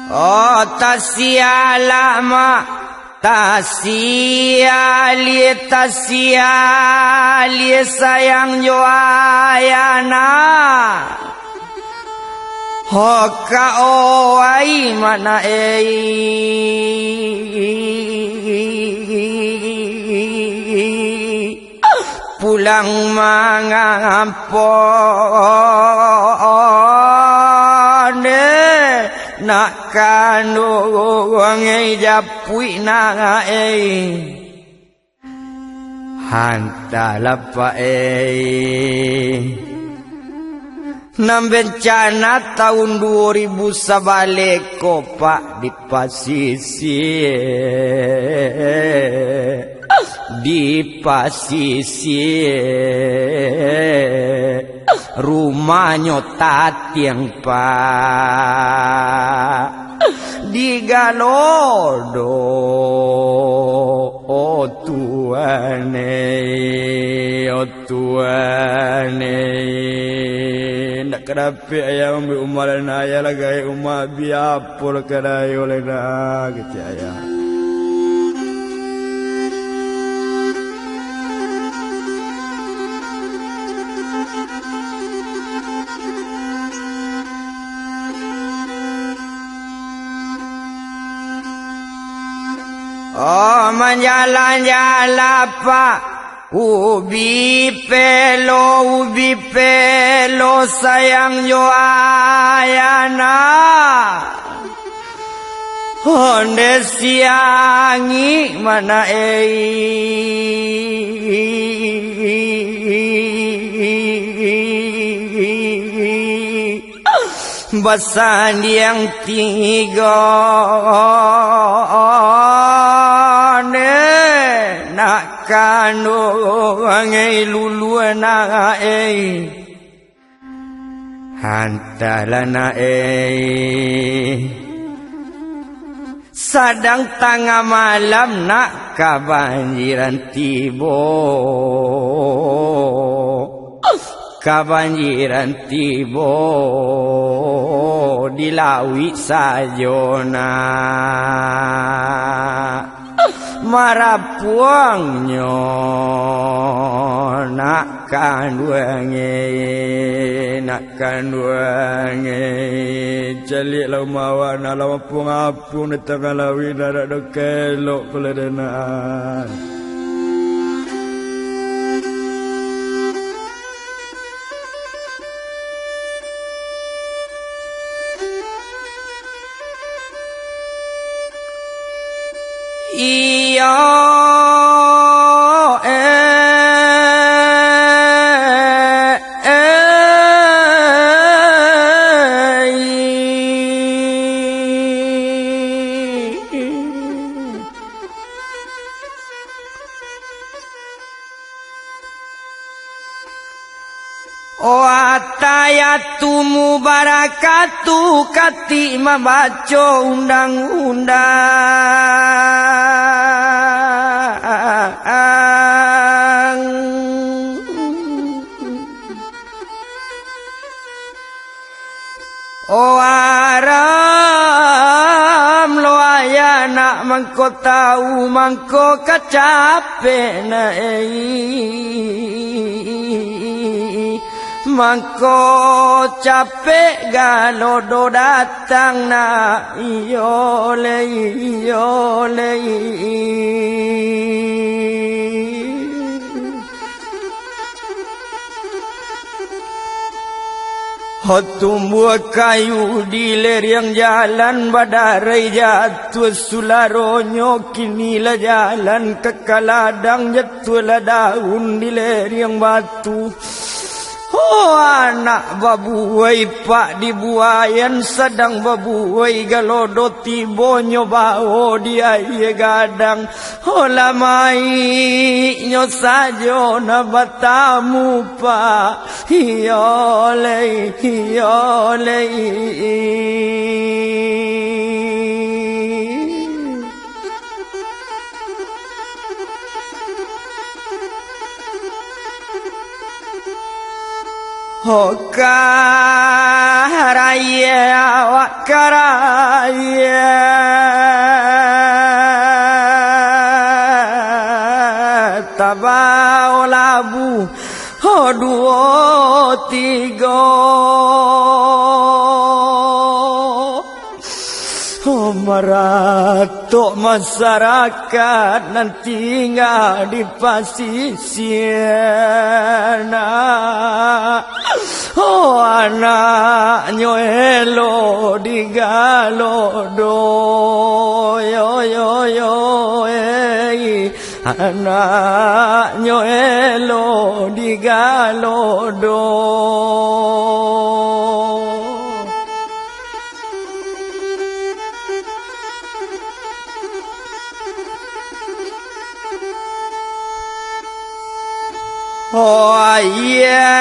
oh tasialama tasiali sayang joayana Hoka oai mana pulang mangampone nak kandung japui na hantala pa Nam bencana tahun 2000 sabalik kopak di pasisir rumahnya tatiang pak di Galodo tuane nak kerapi ayam ambil umar dan ayah lagi umar biapur kedai oleh nak kecaya. Oh menjalan-jalan pak ubi pelo sayang yo ayana honde siangi mana basan yang tiga nak kanu ngai lulu na hantalana sadang tengah malam nak kabanjiran tibo dilawi sajona marapuangnya nak kanduange calik lau mawana lau apung netangalawi darat dokelok keledenan iya O atayatu mubarakatu kati mabaco undang-undang O aram lo ayana mangko tahu mangko kacape na mangko capek Galodo datang na iyole tumbuh kayu di lereng jalan badarai jatuh sularonyo kinilah jalan ke kaladang jatuhlah daun di lereng batu. Oh anak babuai pak dibuayan sedang babuai Galodo tibo nyobao dia ye gadang oh lamai nyo sajo na batamu pak hiole karaya tabao labu duo tiga meratuk masyarakat nanti nggak di pasisir. Oh anaknya elo di galodo, yo yo yo anaknya elo di galodo. Oh iya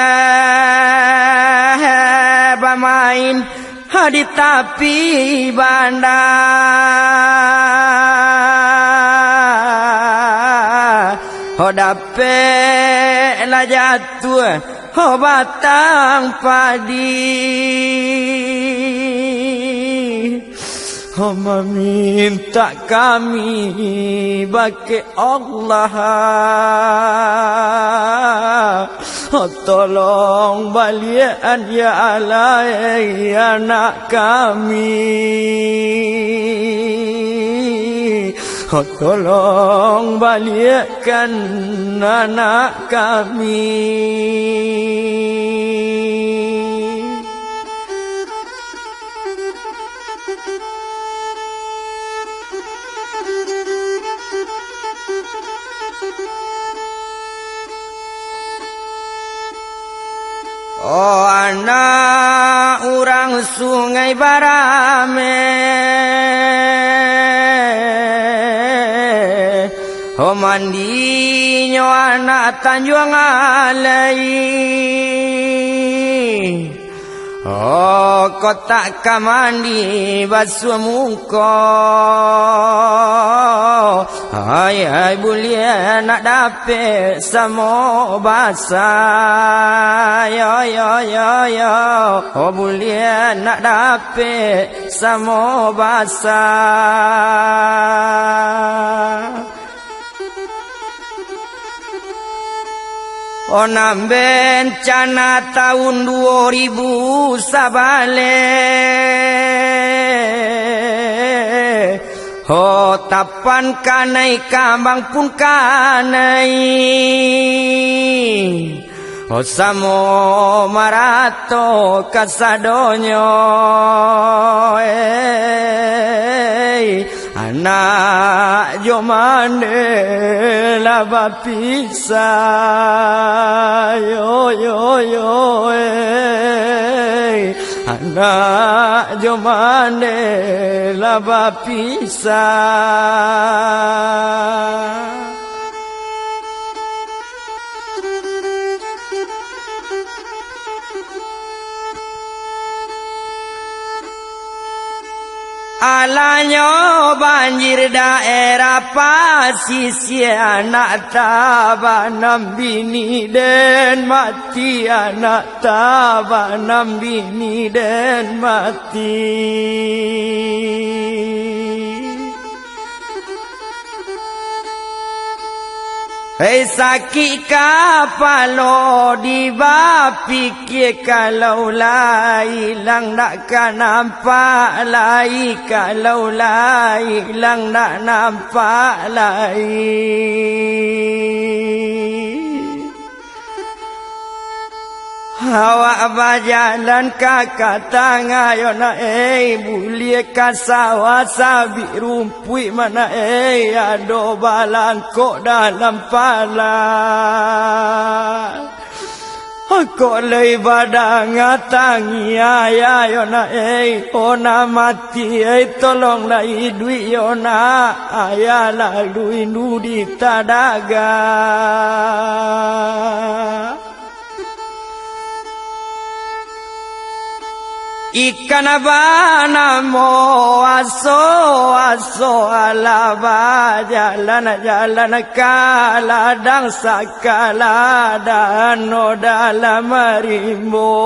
bermain di tepi bandar. Oh dapet lah jatuh batang padi. Oh meminta kami bagi Allah, oh tolong balian ya Allah anak kami. Oh tolong balikan anak kami. Oh anak orang Sungai Barame, oh mandinya anak Tanjung Alai. Oh kotak kamandi basuh muka, ay boleh nak dapet sama basah, yo yo yo yo. Oh boleh nak dapet sama basah. Oh namben bencana tahun 2000 sabale. Oh tapan kanai kambang pun kanai. Oh samo marato kasadonyo. Anak jomane laba pisah, yo yo yo anak jomane laba pisah. Alanya banjir daerah pasisir, anak tabanam bini dan mati, anak tabanam bini dan mati. Hei sakit kapalo di bapikir kalau lai hilang nakkan nampak lai, kalau lai hilang nak nampak lai. Awak berjalan kakak tangga yo na boleh kasawa sabi rumpui mana ado balangkok dalam pala. Kok lei badang tangi ayah yo na ona mati tolong lai duit yo na ayah lalu indu di tadaga. Ikan abana mo aso aso alaba jalan jalan kaladang sakala dan no dalam rimbo.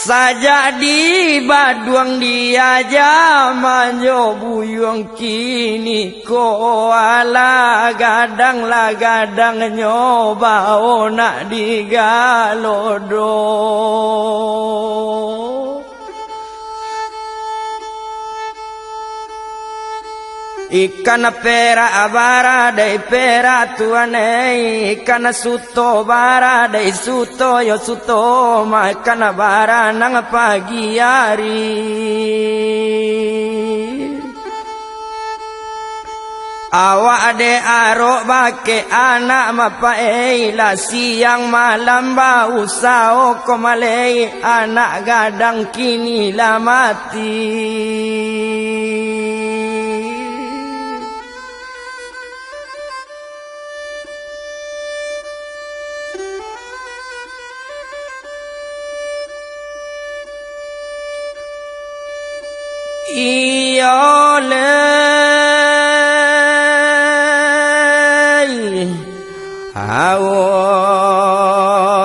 Saja di baduang dia jamanyo buyung kini ko ala gadang la gadang nyoba nak digalodo. Ikan pera baradai pera tuanei, ikan suto baradai suto yo suto, makan baranang pagi hari. Awak de arok bake anak mapai la siang malam bau sao komalei anak gadang kini la mati.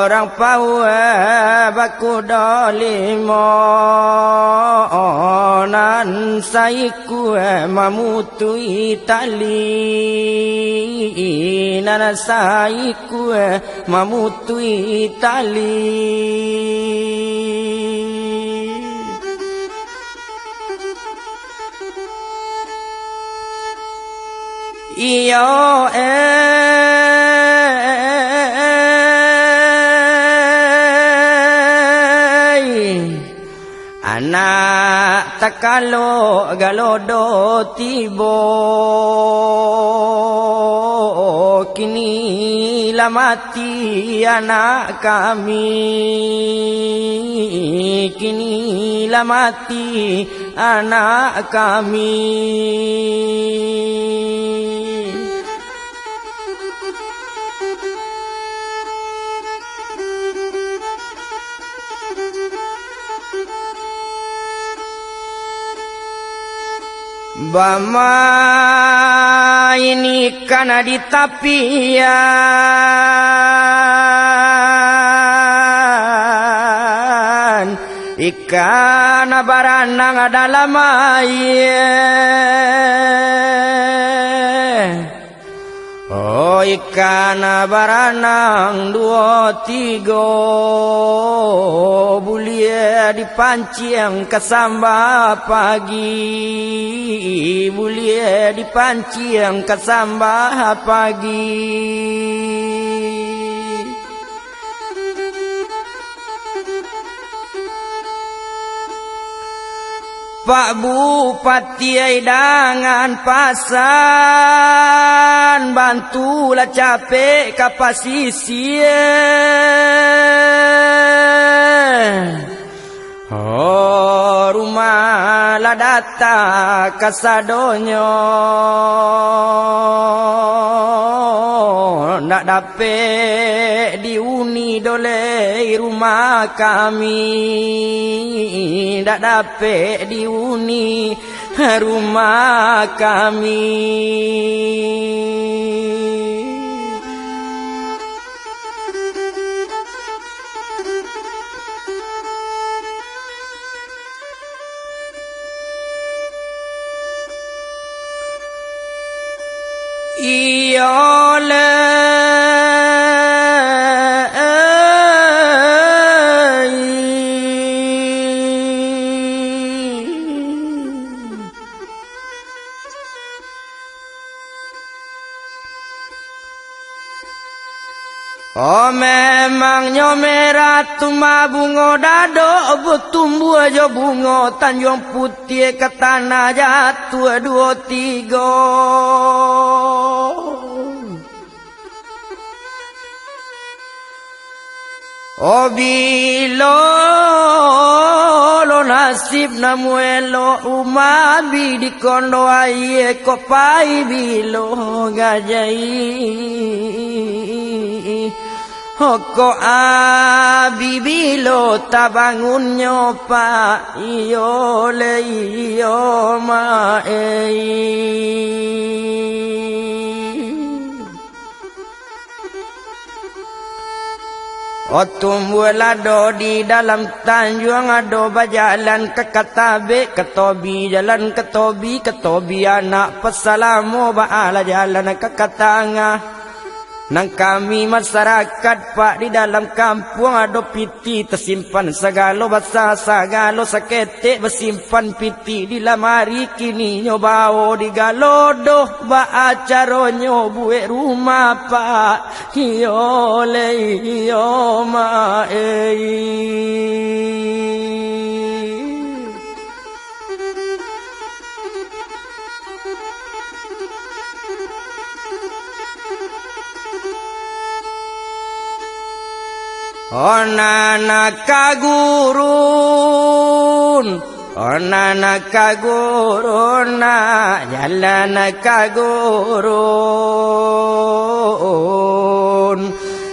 Orang pawe baku dolimo nan saiku mamutu itali nan saiku mamutu itali. Iyo anak takalo galodo tibo kini la mati anak kami kini la mati anak kami. Bama ini kana di tapian ikan baranang dalam air. Oh ikan baranang 2 3 bulia dipancing kesamba pagi bulia dipancing kesamba pagi. Pak Bupati dengan pasan bantulah capek kapasisi. Oh rumah lah data kasadonyo nak dapat diuni dole rumah kami nak dapat diuni rumah kami. Oh memangnya merah tuma bunga dado bertumbuh aja bunga Tanjung Putih ke tanah jatuh 2 3. Oh bilo lo nasib namu elo umabi di kondo aye kopai bilo gajai. Hoko abibilo tabangun nyopa iyo le iyo tumbuh lado di dalam tanjung ado bajalan ke katabe ketobi jalan ketobi anak pesalamu baala jalan ke katanga. Nang kami masyarakat pak di dalam kampung ada piti tersimpan segala bahasa segala saketek bersimpan piti di lamari kini nyobao di galodoh ba acaronyo buat rumah pak yo le yo ma Onana kagurun Onana kaguruna Jalana kagurun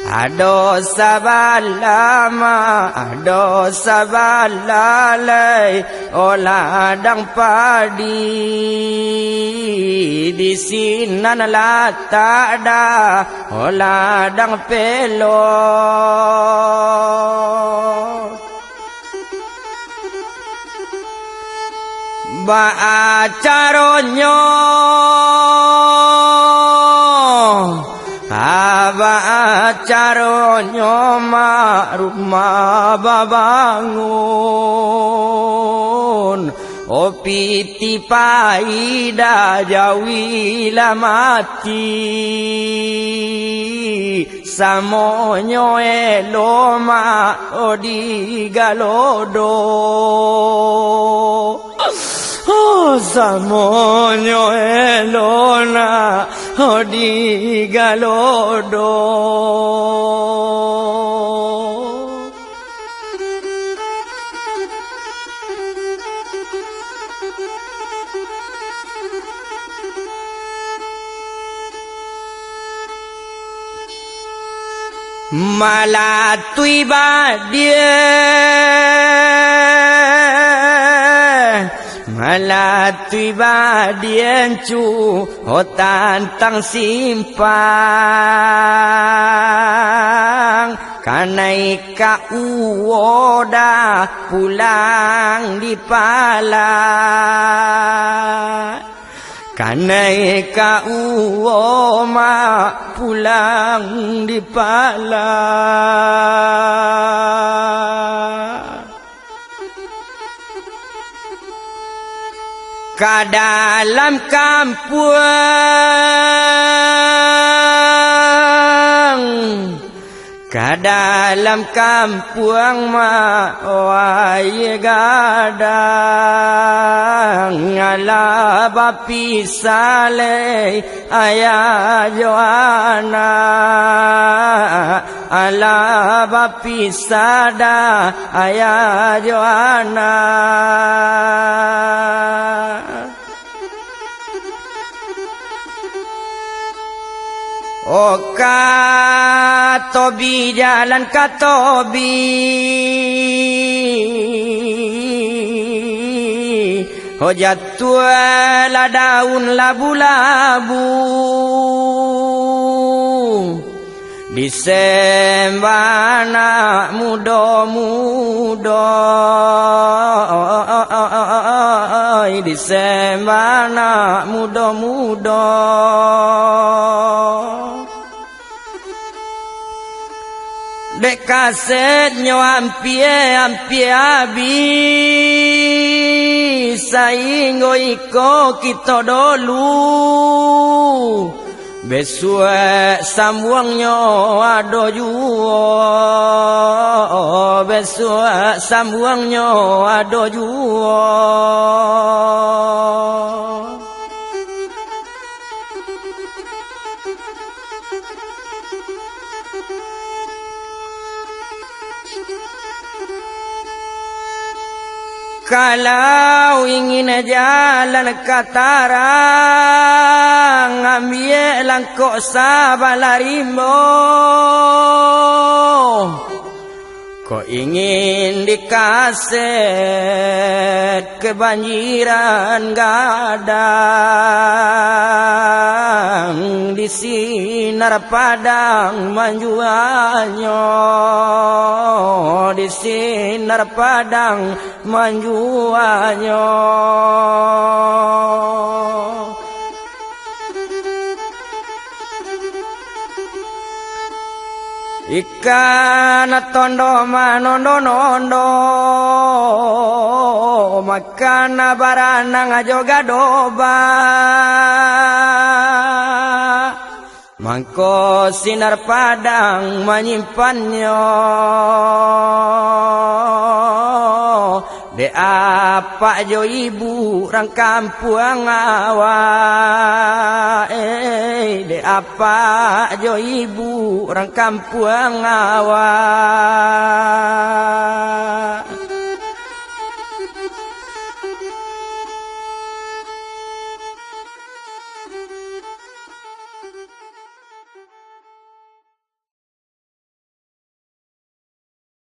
Ado sabalama Ado sabalalai Oladang padi Di sinan latada Oladang pelot Ba acaronyo Aba acaronyo ma rumah babangun Opiti paida jawila mati Samonyo eloma odi galodo Samonyo elona odi galodo Malatui badie Malatui badien cu Tantang simpang Kanai ka uoda pulang di pala Kanai ka uoma pulang di pala Ka dalam kampung Ka dalam kampung ma wai gadang ala bapi sale ayah Joana ala bapi sada ayah Joana Oka tobi jalan ka tobi Hojatuh la daun labu-labu Disembana muda-muda Disembana muda-muda Dek kasetnya hampir habis Sainggo iko kita dulu Besok sambuangnya ada jua Besok sambuangnya ada jua Kalau ingin jalan ke Tarang Ambil langkok Sabalarimbo Kau ingin dikaset kebanjiran gadang Di sinar padang manjuanyo Di sinar padang manjuanyo Ikan tondo manondo-nondo makan baranang joga doba mangko sinar padang menyimpannya de apa jo ibu orang kampung awak de apa jo ibu orang kampung awak